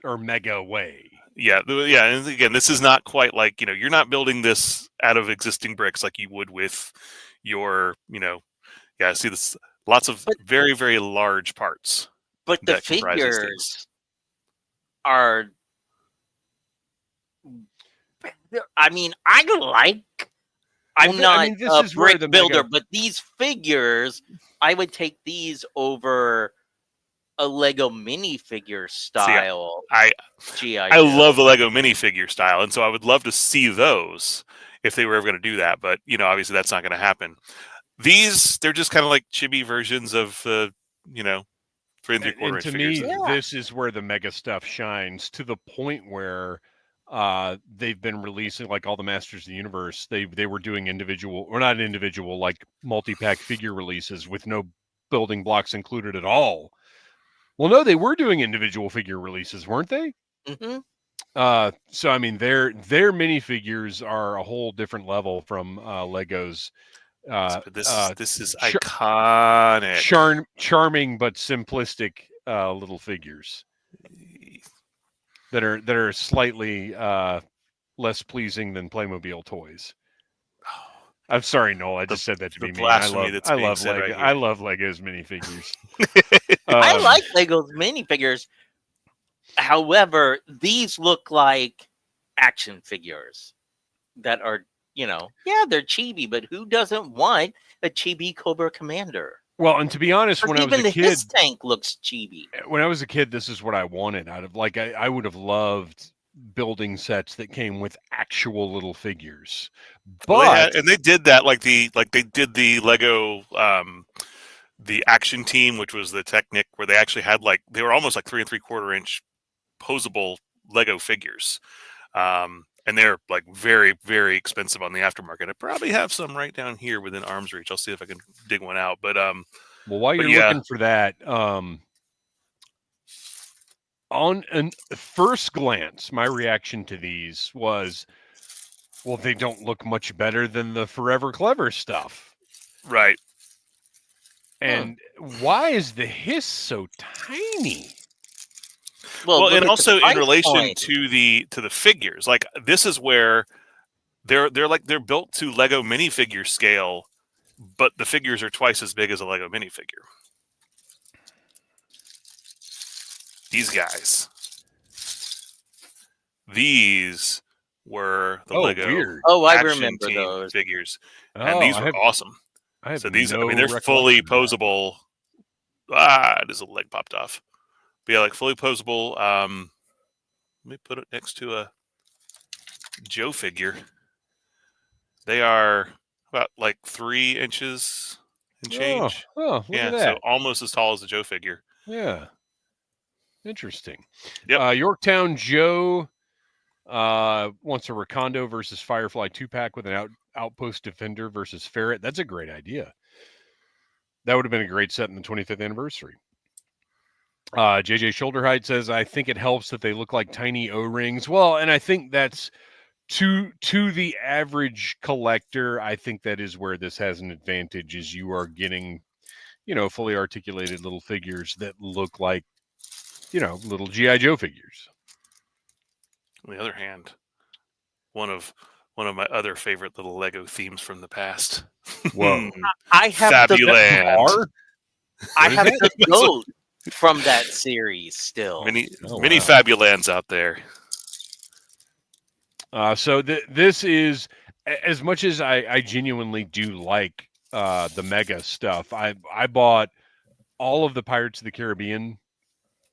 or Mega way. Yeah. And again, this is not quite like, you're not building this out of existing bricks like you would with your, see this, lots of very, very large parts. But the figures are, I mean, I like I'm Well, not I mean, this a is where brick the builder, Mega- but these figures, I would take these over a Lego minifigure style I GI I Joe. love the Lego minifigure style, and so I would love to see those if they were ever going to do that. But obviously that's not going to happen. They're just kind of like chibi versions of 3 3/4 and inch to figures. me, Yeah. this is where the Mega stuff shines, to the point where they've been releasing, like, all the Masters of the Universe. They were doing individual, or not individual, like multi-pack figure releases with no building blocks included at all. Well, no, they were doing individual figure releases, weren't they? hmm So I mean, their minifigures are a whole different level from Lego's. But this is char- iconic. charming but simplistic little figures that are slightly less pleasing than Playmobil toys. I'm sorry, Noel. I just said that to The be mean. blasphemy that's I being love said Lego. right here. I love Lego's minifigures. I Um, like Lego's minifigures. However, these look like action figures that are, they're chibi, but who doesn't want a chibi Cobra Commander? Well, and to be honest, Or when I was even a kid, his tank looks chibi. when I was a kid, this is what I wanted out of, like, I would have loved building sets that came with actual little figures. But they did that like they did the Lego the action team, which was the Technic, where they actually had they were almost like 3 3/4 inch posable Lego figures. And they're like very, very expensive on the aftermarket. I probably have some right down here within arm's reach. I'll see if I can dig one out. But well, while you're yeah. looking for that, on first glance, my reaction to these was, well, they don't look much better than the Forever Clever stuff. Right. And why is the hiss so tiny? Well, look and at the also in price relation point. to the figures, like this is where they're built to Lego minifigure scale, but the figures are twice as big as a Lego minifigure. These guys. These were the Lego weird. I Action remember Team those. figures, and these were awesome. I have So these, no they're fully recollection of that. posable. There's a leg popped off. But yeah, like fully posable. Let me put it next to a Joe figure. They are about like 3 inches and change. Look at that. So almost as tall as the Joe figure. Yeah. Interesting. Yep. Yorktown Joe wants a Recondo versus Firefly 2-pack with an Outpost Defender versus Ferret. That's a great idea. That would have been a great set in the 25th anniversary. JJ Shoulderhide says, I think it helps that they look like tiny O-rings. Well, and I think that's to the average collector, I think that is where this has an advantage, is you are getting, fully articulated little figures that look like, little G.I. Joe figures. On the other hand, one of my other favorite little Lego themes from the past. Whoa. I have Fabuland. I have the goat from that series still. Many Fabulands out there. So this is, as much as I genuinely do like the Mega stuff, I bought all of the Pirates of the Caribbean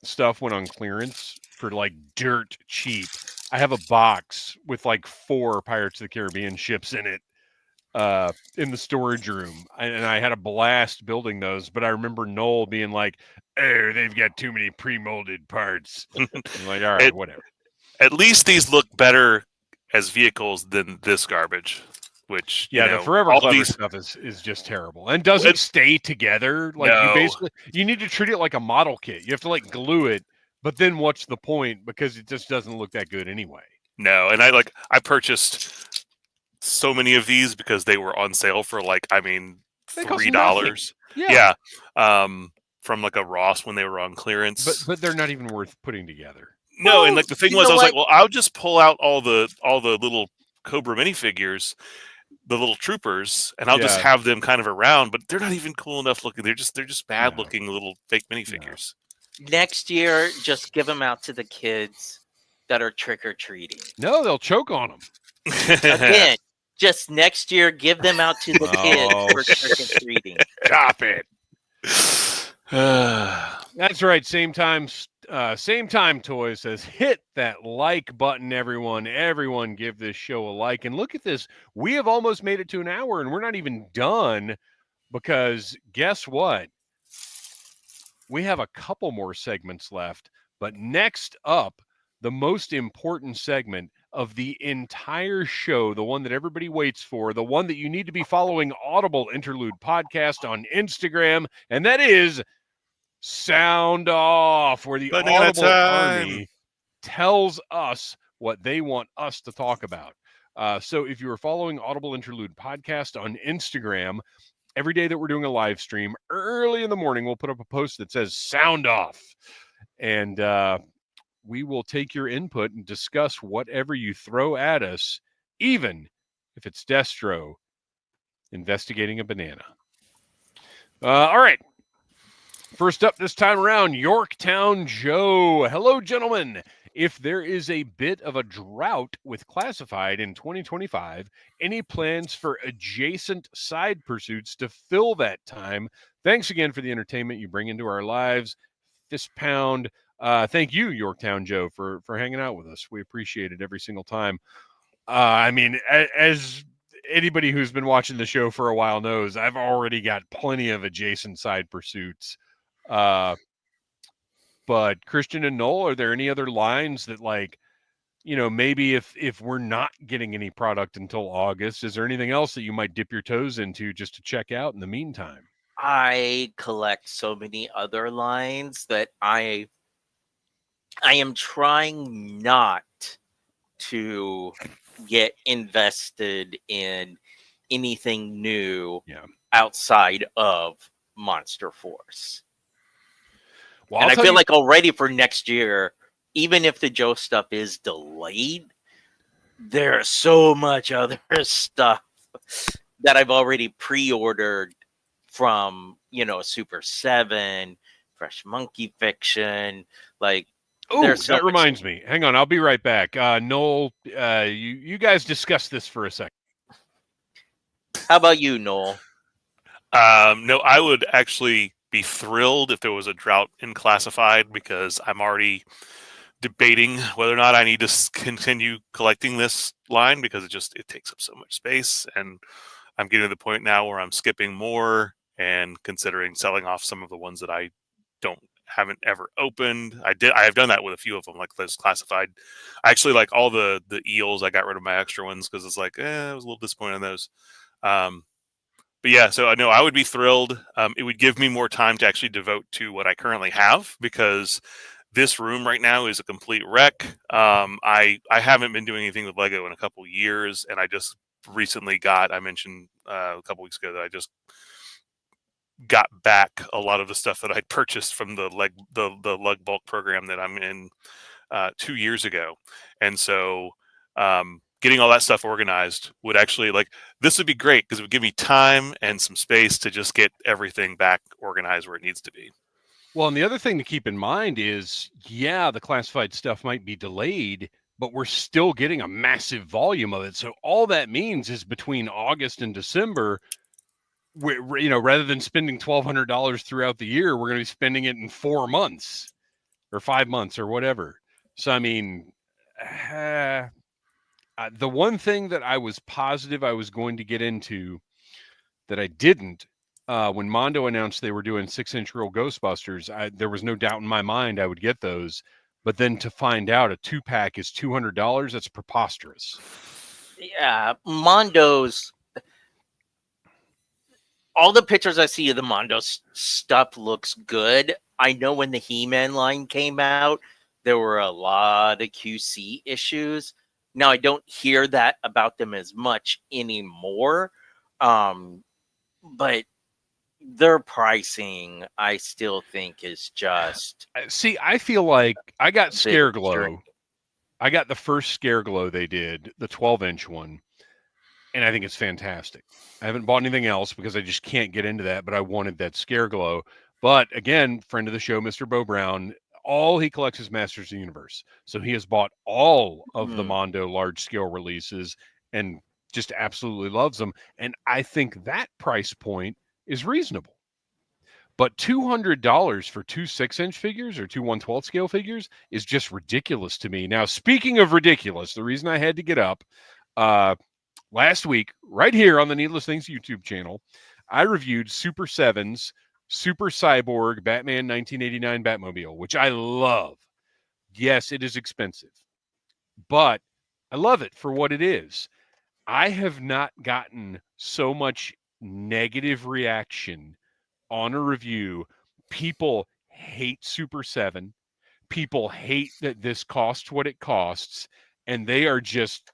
stuff when on clearance for like dirt cheap. I have a box with like 4 Pirates of the Caribbean ships in it in the storage room, and I had a blast building those. But I remember Noel being like, "Oh, they've got too many pre-molded parts." I'm like, all right, whatever. At least these look better as vehicles than this garbage. Which the Forever Clever stuff is just terrible and doesn't stay together. Like you need to treat it like a model kit. You have to like glue it, but then what's the point? Because it just doesn't look that good anyway. No, and I purchased so many of these because they were on sale for $3. Yeah. From like a Ross when they were on clearance. But they're not even worth putting together. No, and like the thing was, I was like, well, I'll just pull out all the little Cobra minifigures, the little troopers, and I'll just have them kind of around, but they're not even cool enough looking. They're just bad looking little fake minifigures. Next year, just give them out to the kids that are trick or treating. No, they'll choke on them. Again, Just next year, give them out to the kids for trick-or-treating. Stop it. Uh, That's right. Same time, Toys says, hit that like button, everyone. Everyone give this show a like. And look at this. We have almost made it to an hour, and we're not even done because guess what? We have a couple more segments left. But next up, the most important segment of the entire show, the one that everybody waits for, the one that you need to be following Audible Interlude Podcast on Instagram, and that is Sound Off, where the Running out of Audible time. Army tells us what they want us to talk about. So if you are following Audible Interlude Podcast on Instagram, every day that we're doing a live stream, early in the morning, we'll put up a post that says Sound Off. And we will take your input and discuss whatever you throw at us, even if it's Destro investigating a banana. All right. First up this time around, Yorktown Joe. Hello, gentlemen. If there is a bit of a drought with classified in 2025, any plans for adjacent side pursuits to fill that time? Thanks again for the entertainment you bring into our lives. Fist pound. Thank you, Yorktown Joe, for hanging out with us. We appreciate it every single time. I mean, as anybody who's been watching the show for a while knows, I've already got plenty of adjacent side pursuits. But Kristian and Noel, are there any other lines that, like, you know, maybe if we're not getting any product until August, is there anything else that you might dip your toes into just to check out in the meantime? I collect so many other lines that I am trying not to get invested in anything new outside of Monster Force. Well, and I feel like already for next year, even if the Joe stuff is delayed, there's so much other stuff that I've already pre-ordered from, you know, Super 7, Fresh Monkey Fiction, like. Oh, that reminds me. Hang on, I'll be right back. Noel, you guys discuss this for a second. How about you, Noel? No, I would actually be thrilled if there was a drought in classified, because I'm already debating whether or not I need to continue collecting this line, because it takes up so much space, and I'm getting to the point now where I'm skipping more and considering selling off some of the ones that I haven't ever opened. I have done that with a few of them, like those classified. I actually like all the eels. I got rid of my extra ones because it's like, I was a little disappointed in those. But yeah, so I know I would be thrilled. It would give me more time to actually devote to what I currently have, because this room right now is a complete wreck. I haven't been doing anything with Lego in a couple years, and I just recently I mentioned a couple weeks ago that I just got back a lot of the stuff that I'd purchased from the lug bulk program that I'm in 2 years ago. And so getting all that stuff organized would actually, like, this would be great, because it would give me time and some space to just get everything back organized where it needs to be. Well, and the other thing to keep in mind is, the classified stuff might be delayed, but we're still getting a massive volume of it. So all that means is between August and December, we're, you know, rather than spending $1,200 throughout the year, we're going to be spending it in 4 months or 5 months or whatever. So, I mean, the one thing that I was positive I was going to get into that I didn't, when Mondo announced they were doing 6-inch Real Ghostbusters, there was no doubt in my mind I would get those. But then to find out a 2-pack is $200, that's preposterous. Yeah, Mondo's. All the pictures I see of the Mondo stuff looks good. I know when the He-Man line came out, there were a lot of QC issues. Now, I don't hear that about them as much anymore. But their pricing, I still think, is just... See, I feel like I got Scare Glow. I got the first Scare Glow they did, the 12-inch one, and I think it's fantastic. I haven't bought anything else because I just can't get into that, but I wanted that Scare Glow. But again, friend of the show, Mr. Bo Brown, all he collects is Masters of the Universe. So he has bought all of the Mondo large-scale releases, and just absolutely loves them. And I think that price point is reasonable. But $200 for two 6-inch figures or two 1/12 scale figures is just ridiculous to me. Now, speaking of ridiculous, the reason I had to get up last week, right here on the Needless Things YouTube channel, I reviewed Super 7's Super Cyborg Batman 1989 Batmobile, which I love. Yes, it is expensive, but I love it for what it is. I have not gotten so much negative reaction on a review. People hate Super 7. People hate that this costs what it costs, and they are just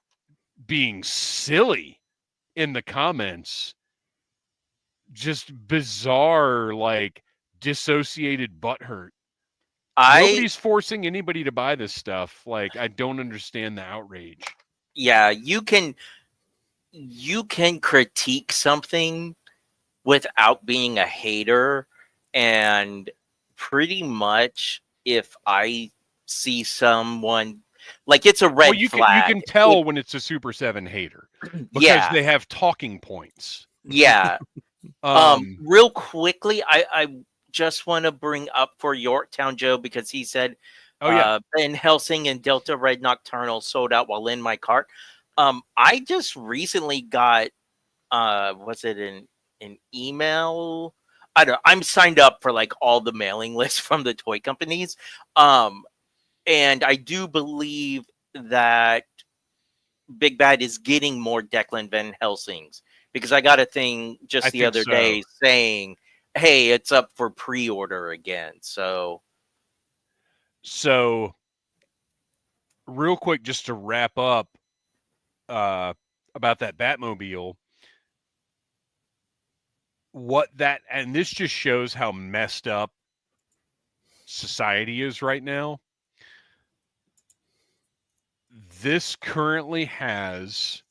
being silly in the comments. Just bizarre, like dissociated butthurt. Nobody's forcing anybody to buy this stuff. Like, I don't understand the outrage. Yeah, you can critique something without being a hater, and pretty much if I see someone like, it's a red flag. You can tell when it's a Super 7 hater because they have talking points. Yeah. Real quickly, I just want to bring up for Yorktown Joe, because he said, Ben Helsing and Delta Red Nocturnal sold out while in my cart. I just recently got, was it an email? I don't know. I'm signed up for like all the mailing lists from the toy companies. And I do believe that Big Bad is getting more Declan Van Helsings, because I got a thing just the other day saying, hey, it's up for pre-order again. So real quick, just to wrap up about that Batmobile, and this just shows how messed up society is right now. This currently has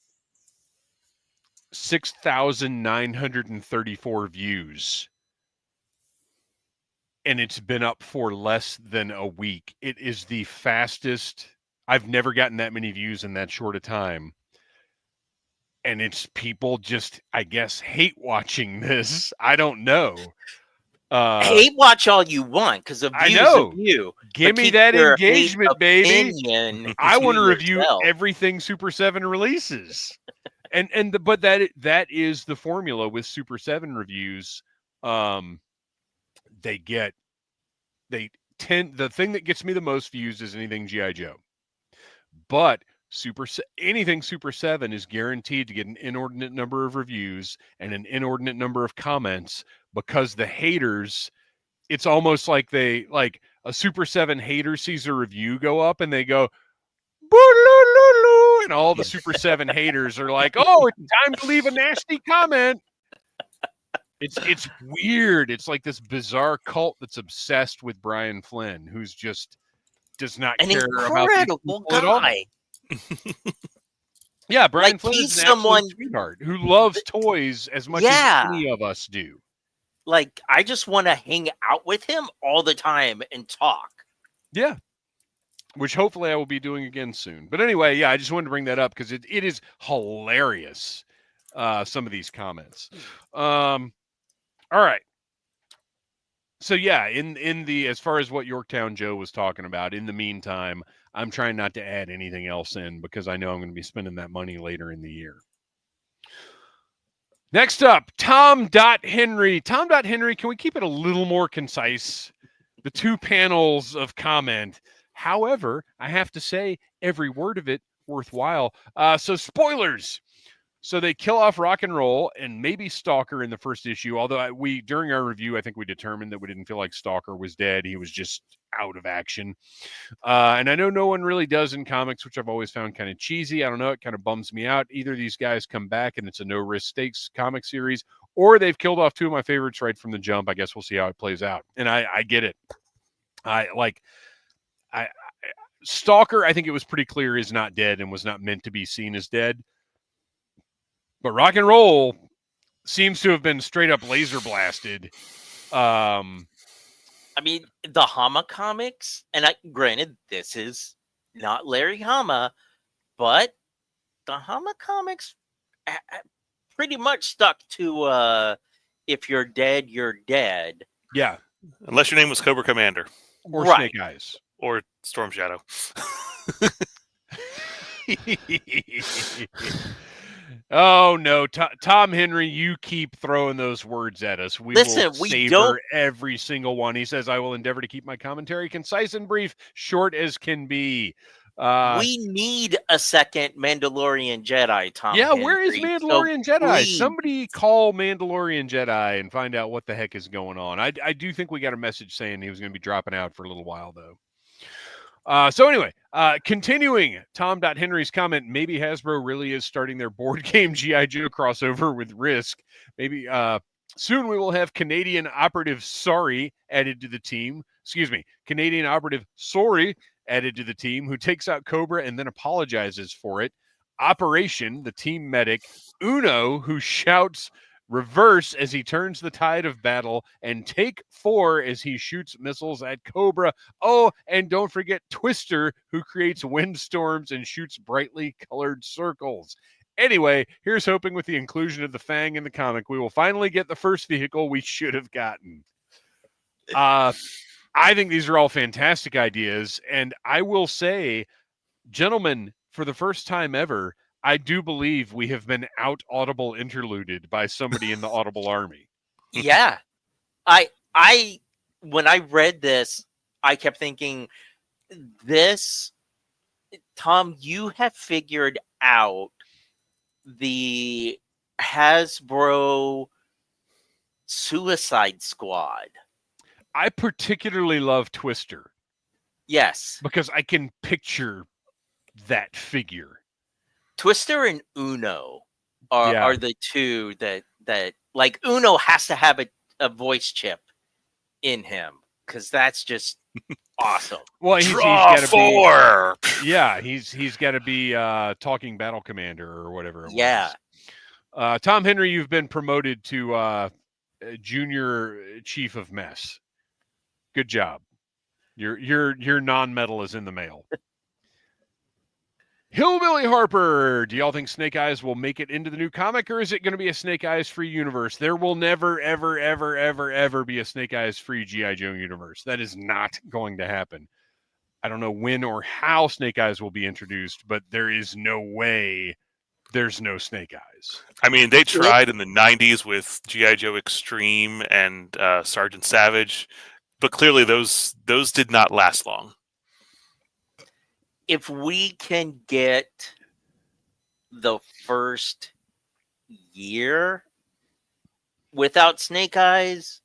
6,934 views, and it's been up for less than a week. It is the fastest. I've never gotten that many views in that short a time. And it's people just, I guess, hate watching this. I don't know. Hate watch all you want, because the views of you. Give me that engagement, baby. I want to review everything Super 7 releases. But that is the formula with Super 7 reviews. The thing that gets me the most views is anything G.I. Joe. But anything Super 7 is guaranteed to get an inordinate number of reviews and an inordinate number of comments, because the haters, it's almost like a Super 7 hater sees a review go up and they go, and all the Super 7 haters are like, oh, it's time to leave a nasty comment. It's weird. It's like this bizarre cult that's obsessed with Brian Flynn, who's just does not care about these people at all. Yeah, Brian Flynn is an absolute sweetheart who loves toys as much as any of us do. Like, I just want to hang out with him all the time and talk. Yeah. Which hopefully I will be doing again soon. But anyway, yeah, I just wanted to bring that up because it is hilarious, some of these comments. All right. So yeah, in the as far as what Yorktown Joe was talking about, in the meantime, I'm trying not to add anything else in because I know I'm going to be spending that money later in the year. Next up, Tom Henry. Tom Henry, can we keep it a little more concise? The 2 panels of comment. However, I have to say every word of it worthwhile. So spoilers. So they kill off Rock and Roll and maybe Stalker in the first issue. Although during our review, I think we determined that we didn't feel like Stalker was dead. He was just out of action. And I know no one really does in comics, which I've always found kind of cheesy. I don't know. It kind of bums me out. Either of these guys come back and it's a no-risk stakes comic series, or they've killed off 2 of my favorites right from the jump. I guess we'll see how it plays out. And I get it. Stalker, I think it was pretty clear, is not dead and was not meant to be seen as dead. But Rock and Roll seems to have been straight up laser blasted. I mean, the Hama comics, and granted, this is not Larry Hama, but the Hama comics pretty much stuck to if you're dead, you're dead. Yeah. Unless your name was Cobra Commander Or Right. Snake Eyes. or Storm Shadow. Oh no, Tom Henry, you keep throwing those words at us. We Listen, will we savor don't- every single one. He says, "I will endeavor to keep my commentary concise and brief, short as can be." We need a second Mandalorian Jedi, Tom. Yeah, where is Henry, Mandalorian so Jedi? please. Somebody call Mandalorian Jedi and find out what the heck is going on. I do think we got a message saying he was going to be dropping out for a little while, though. So anyway, continuing Tom.Henry's comment, maybe Hasbro really is starting their board game G.I. Joe crossover with Risk. Maybe soon we will have Canadian Operative Sorry added to the team. Excuse me, Canadian Operative Sorry added to the team, who takes out Cobra and then apologizes for it. Operation, the team medic. Uno, who shouts reverse as he turns the tide of battle, and Take 4 as he shoots missiles at Cobra. Oh, and don't forget Twister, who creates windstorms and shoots brightly colored circles. Anyway, here's hoping with the inclusion of the Fang in the comic, we will finally get the first vehicle we should have gotten. I think these are all fantastic ideas, and I will say, gentlemen, for the first time ever, I do believe we have been Audible interluded by somebody in the Audible army. Yeah. When I read this, I kept thinking, this, Tom, you have figured out the Hasbro Suicide Squad. I particularly love Twister. Yes. Because I can picture that figure. Twister and Uno are the two that like Uno has to have a voice chip in him because that's just awesome. Well, he's Draw gotta 4. He's got to be talking battle commander or whatever. Yeah. Tom Henry, you've been promoted to junior chief of mess. Good job. Your non-medal is in the mail. Hillbilly Harper, do y'all think Snake Eyes will make it into the new comic, or is it going to be a Snake Eyes free universe? There will never, ever, ever, ever, ever be a Snake Eyes free G.I. Joe universe. That is not going to happen. I don't know when or how Snake Eyes will be introduced, but there is no way there's no Snake Eyes. I mean, they tried in the 90s with G.I. Joe Extreme and Sergeant Savage, but clearly those did not last long. If we can get the first year without Snake Eyes,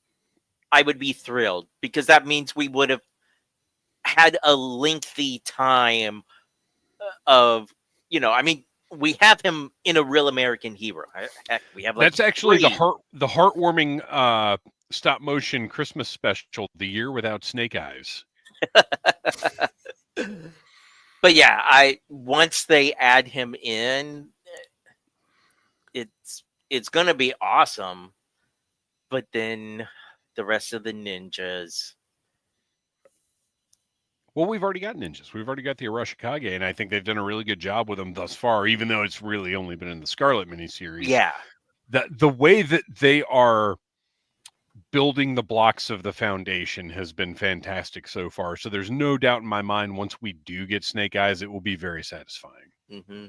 I would be thrilled, because that means we would have had a lengthy time of, I mean, we have him in a Real American Hero. Heck, we have that's actually the heartwarming stop motion Christmas special, The Year Without Snake Eyes. But yeah, once they add him in, it's gonna be awesome. But then the rest of the ninjas. Well, we've already got ninjas. We've already got the Arashikage, and I think they've done a really good job with them thus far, even though it's really only been in the Scarlet miniseries. Yeah. The way that they are building the blocks of the foundation has been fantastic so far. So there's no doubt in my mind, once we do get Snake Eyes, it will be very satisfying. Mm-hmm.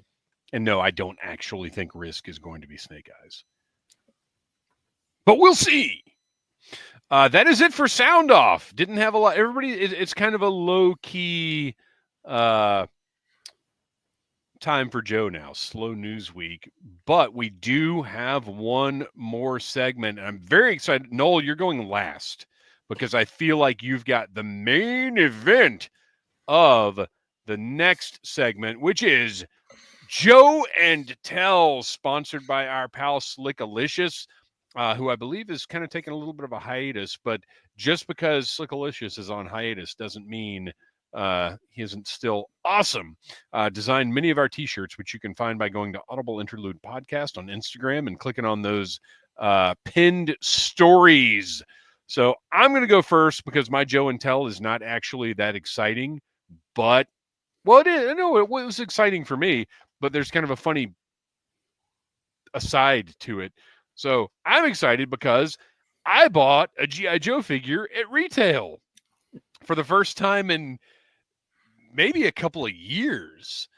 And no, I don't actually think Risk is going to be Snake Eyes. But we'll see. That is it for Sound Off. Didn't have a lot. Everybody, it's kind of a low-key time for Joe now. Slow news week. But we do have one more segment. And I'm very excited. Noel, you're going last, because I feel like you've got the main event of the next segment, which is Joe and Tell, sponsored by our pal Slickalicious, who I believe is kind of taking a little bit of a hiatus. But just because Slickalicious is on hiatus doesn't mean he isn't still awesome. Designed many of our t-shirts, which you can find by going to Audible Interlude Podcast on Instagram and clicking on those pinned stories. So I'm going to go first, because my Joe and Tell is not actually that exciting, but it is. I know it was exciting for me, but there's kind of a funny aside to it. So I'm excited because I bought a G.I. Joe figure at retail for the first time in maybe a couple of years.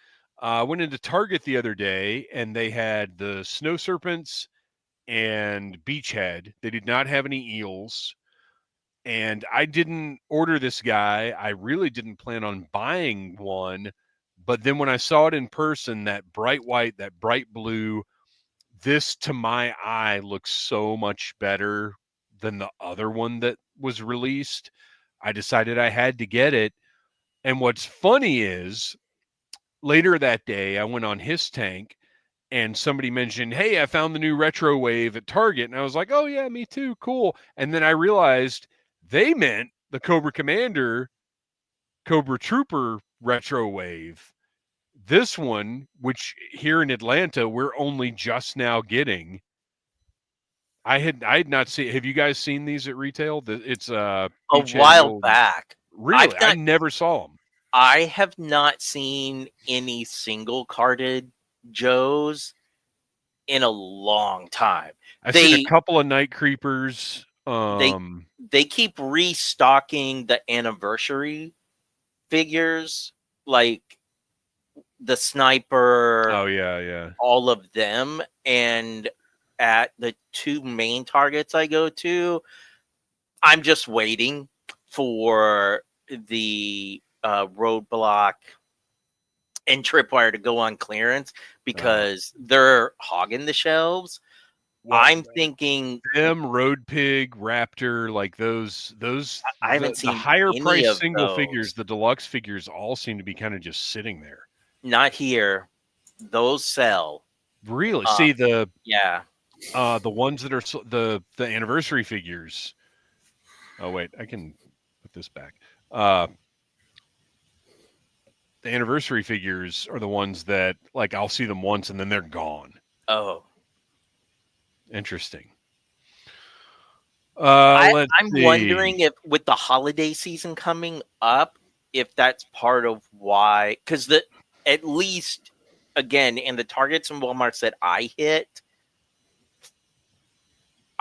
I went into Target the other day and they had the Snow Serpents and Beachhead. They did not have any eels. And I didn't order this guy. I really didn't plan on buying one. But then when I saw it in person, that bright white, that bright blue, this to my eye looks so much better than the other one that was released. I decided I had to get it. And what's funny is later that day, I went on His Tank and somebody mentioned, hey, I found the new Retro Wave at Target. And I was like, oh, yeah, me too. Cool. And then I realized they meant the Cobra Commander, Cobra Trooper Retro Wave. This one, which here in Atlanta, we're only just now getting. I had not seen. Have you guys seen these at retail? It's a while back. Really, I never saw them. I have not seen any single carded Joes in a long time. I've seen a couple of Night Creepers. They keep restocking the anniversary figures, like the Sniper. Oh yeah. All of them, and at the two main Targets I go to, I'm just waiting for the Roadblock and Tripwire to go on clearance because they're hogging the shelves. Well, I'm thinking them, Road Pig, Raptor, like those. I haven't seen the higher price single those. figures, the deluxe figures, all seem to be kind of just sitting there. Not here. Those sell. Really? See the ones that are the anniversary figures. Oh wait, I can put this back. The anniversary figures are the ones that, like, I'll see them once and then they're gone. Oh, interesting. I'm wondering if, with the holiday season coming up, if that's part of why. Because at least, again, in the Targets and Walmarts that I hit,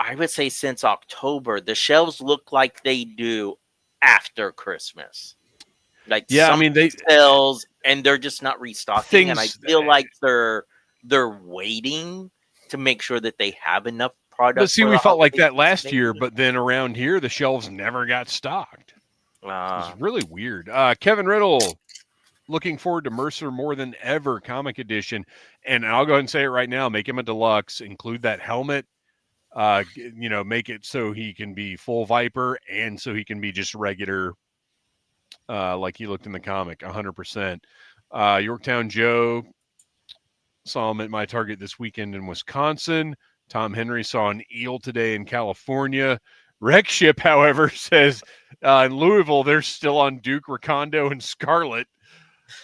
I would say since October, the shelves look like they do after Christmas. Like, they sells and they're just not restocking, and I feel like they're waiting to make sure that they have enough product. But see, we felt like that last year, but then around here the shelves never got stocked. It's really weird. Kevin Riddle, looking forward to Mercer more than ever comic edition, and I'll go ahead and say it right now: make him a deluxe, include that helmet. Make it so he can be full Viper and so he can be just regular. Like he looked in the comic, 100%. Yorktown Joe, saw him at my Target this weekend in Wisconsin. Tom Henry saw an eel today in California. Wreck Ship, however, says in Louisville they're still on Duke, Recondo, and Scarlet.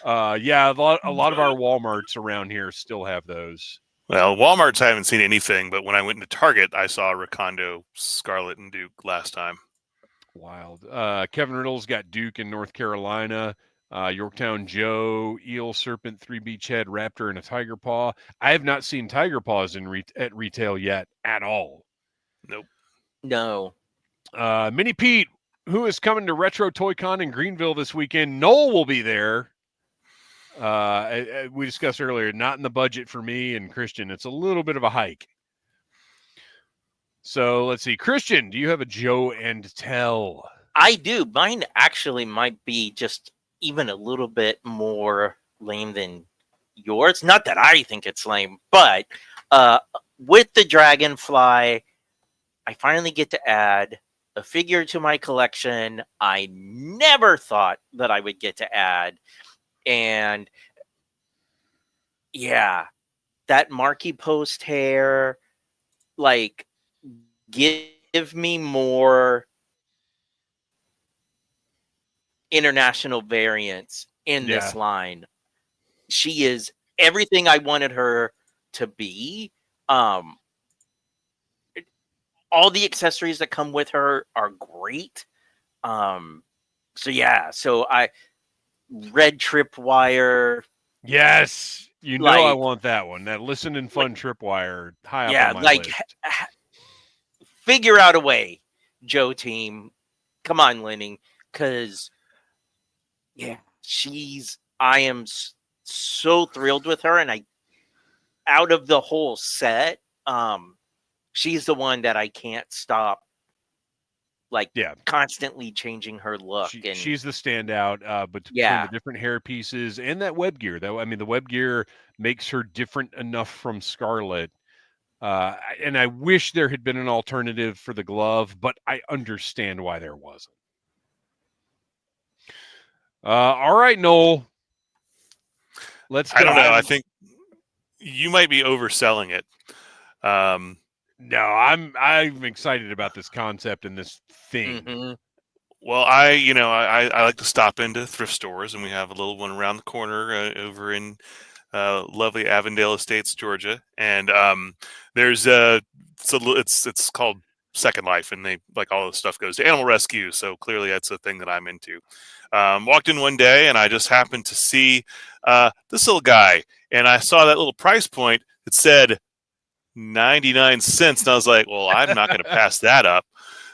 A lot of our Walmarts around here still have those. Well, Walmarts, I haven't seen anything, but when I went into Target, I saw Recondo, Scarlet, and Duke last time. Wild. Kevin Riddle's got Duke in North Carolina. Yorktown Joe, Eel, Serpent, 3 Beachhead, Raptor, and a Tiger Paw. I have not seen Tiger Paws at retail yet at all. Nope. No. Mini Pete, who is coming to Retro Toy Con in Greenville this weekend? Noel will be there. We discussed earlier, not in the budget for me and Kristian. It's a little bit of a hike. So let's see. Kristian, do you have a Joe and Tell? I do. Mine actually might be just even a little bit more lame than yours. Not that I think it's lame, but with the Dragonfly, I finally get to add a figure to my collection I never thought that I would get to add. And yeah, that Marquee Post hair, like, give me more international variants in this line. She is everything I wanted her to be. All the accessories that come with her are great. So I red tripwire. Yes. You know I Like, want that one. That Listen and Fun Tripwire high up yeah, on my like list. figure out a way, Joe team. Come on, Lenning, because yeah, I am so thrilled with her, and out of the whole set, she's the one that I can't stop, like, Yeah. constantly changing her look. And She's the standout, but between the different hair pieces and that web gear, though. I mean, the web gear makes her different enough from Scarlet. And I wish there had been an alternative for the glove, but I understand why there wasn't. All right, Noel. Let's go. I don't know. I think you might be overselling it. No, I'm excited about this concept and this thing. Mhm. Well, I like to stop into thrift stores, and we have a little one around the corner over in lovely Avondale Estates, Georgia. And there's it's called Second Life, and they like all the stuff goes to animal rescue. So clearly, that's a thing that I'm into. Walked in one day, and I just happened to see this little guy, and I saw that little price point that said 99 cents, and I was like, well, I'm not going to pass that up.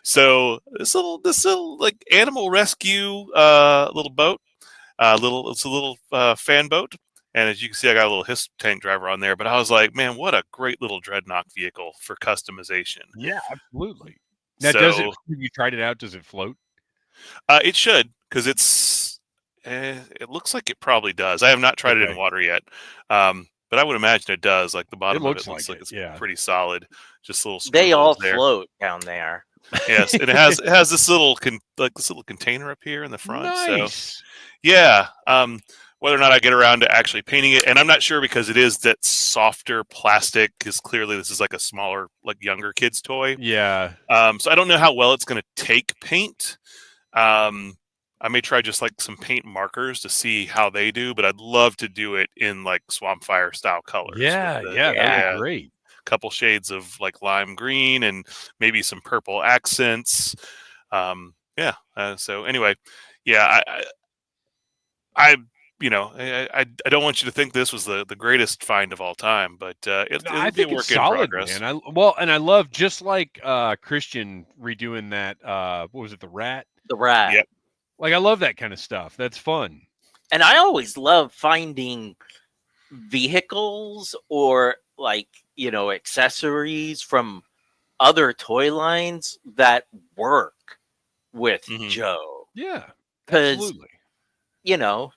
So this little like animal rescue little boat, it's a little fan boat, and as you can see, I got a little HISP tank driver on there. But I was like, man, what a great little dreadnought vehicle for customization. Yeah, absolutely. Now, So, have you tried it out? Does it float? It should, because it looks like it probably does. I have not tried it in water yet. But I would imagine it does. Like the bottom of it looks like it's pretty solid. Just little. They all there. float down there. Yes, and it has this little container up here in the front. Nice. So yeah. Whether or not I get around to actually painting it, and I'm not sure because it is that softer plastic. Because clearly this is like a smaller, like younger kid's toy. Yeah. So I don't know how well it's going to take paint. I may try just like some paint markers to see how they do, but I'd love to do it in like Swamp Fire style colors. Yeah, that'd be great. Couple shades of like lime green and maybe some purple accents. So anyway, yeah, I don't want you to think this was the greatest find of all time, but it'll be a work in progress. Man. I love, just like Kristian redoing that. What was it? The rat. The rat. Yep. Like, I love that kind of stuff. That's fun. And I always love finding vehicles or like, accessories from other toy lines that work with Joe. Yeah, because absolutely.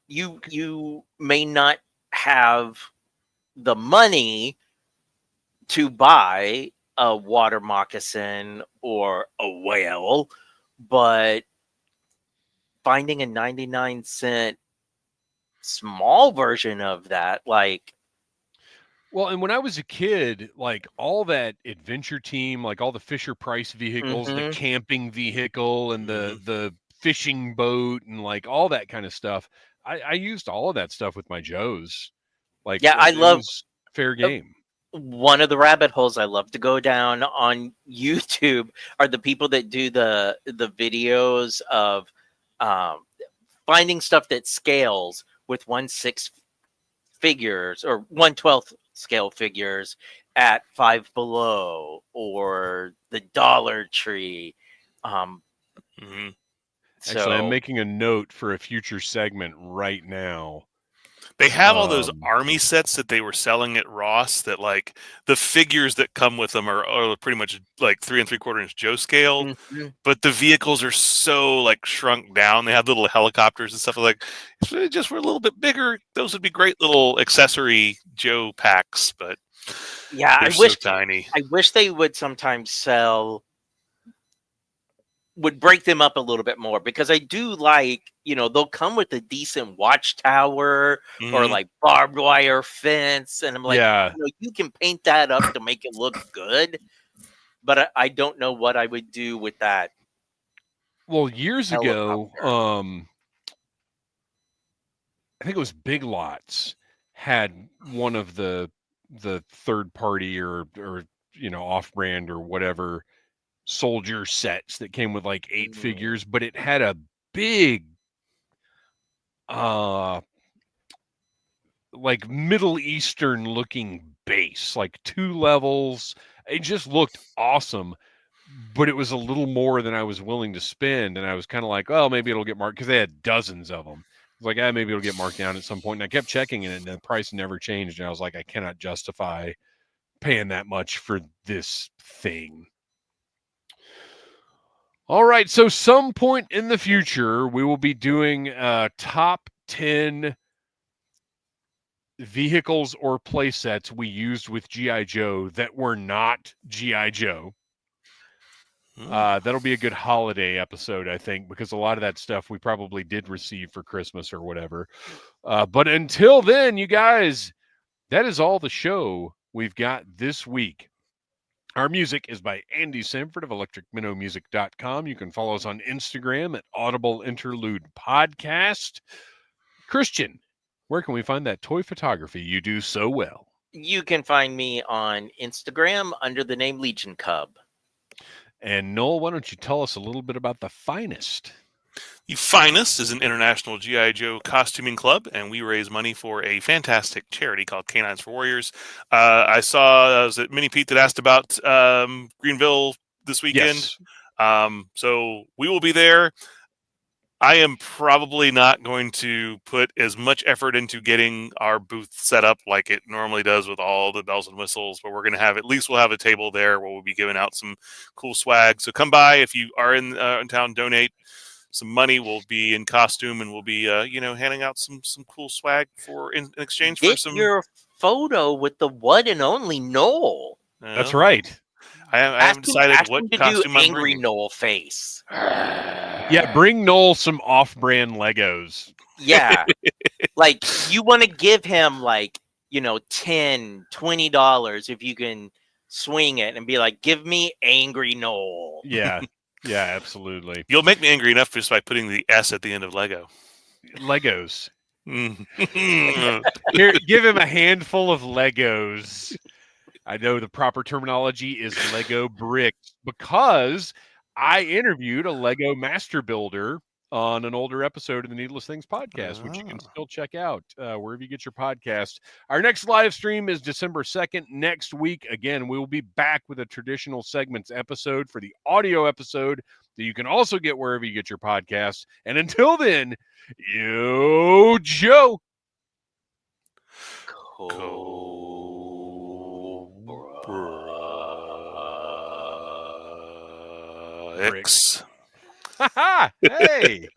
You may not have the money to buy a water moccasin or a whale, but finding a 99-cent small version of that, like. Well, and when I was a kid, like all that Adventure Team, like all the Fisher Price vehicles, the camping vehicle, and the fishing boat, and like all that kind of stuff, I used all of that stuff with my Joes. Like, yeah, I love fair game. One of the rabbit holes I love to go down on YouTube are the people that do the videos of finding stuff that scales with 1/6 figures or 1/12 scale figures at Five Below or the Dollar Tree. Actually, I'm making a note for a future segment right now. They have all those army sets that they were selling at Ross that, like, the figures that come with them are pretty much like 3 3/4 inch Joe scale, but the vehicles are so like shrunk down. They have little helicopters and stuff. Like, if they just were a little bit bigger, those would be great little accessory Joe packs. But yeah, they're so tiny. I wish they would sometimes would break them up a little bit more, because I do like, they'll come with a decent watchtower or like barbed wire fence. And I'm like, you can paint that up to make it look good, but I don't know what I would do with that. Well, years ago, I think it was Big Lots had one of the third party or off brand or whatever soldier sets that came with like 8 figures, but it had a big like Middle Eastern looking base, like 2 levels. It just looked awesome, but it was a little more than I was willing to spend. And I was kind of like, well, maybe it'll get marked because they had dozens of them. I was like, maybe it'll get marked down at some point. And I kept checking it, and the price never changed. And I was like, I cannot justify paying that much for this thing. All right, so some point in the future, we will be doing top 10 vehicles or play sets we used with G.I. Joe that were not G.I. Joe. That'll be a good holiday episode, I think, because a lot of that stuff we probably did receive for Christmas or whatever. But until then, you guys, that is all the show we've got this week. Our music is by Andy Sanford of electricminnowmusic.com. You can follow us on Instagram at Audible Interlude Podcast. Kristian, where can we find that toy photography you do so well? You can find me on Instagram under the name Legion Cub. And Noel, why don't you tell us a little bit about The Finest? The Finest is an international G.I. Joe costuming club, and we raise money for a fantastic charity called Canines for Warriors. I saw, was it Mini Pete that asked about Greenville this weekend? Yes. So we will be there. I am probably not going to put as much effort into getting our booth set up like it normally does with all the bells and whistles, but we're going to have, at least we'll have a table there where we'll be giving out some cool swag. So come by if you are in town, donate some money. We'll be in costume, and we'll be, handing out some cool swag in exchange for some. Your photo with the one and only Noel. That's right. I haven't decided what costume I'm angry bringing. Noel face. Yeah, bring Noel some off-brand Legos. Yeah. Like, you want to give him, like, $10, $20 if you can swing it and be like, give me angry Noel. Yeah. Yeah, absolutely. You'll make me angry enough just by putting the S at the end of Lego. Legos. Here, give him a handful of Legos. I know the proper terminology is Lego bricks, because I interviewed a Lego master builder on an older episode of the Needless Things podcast, which you can still check out wherever you get your podcast. Our next live stream is December 2nd. Next week, again, we will be back with a traditional segments episode for the audio episode that you can also get wherever you get your podcast. And until then, yo, Joe. X. Hey.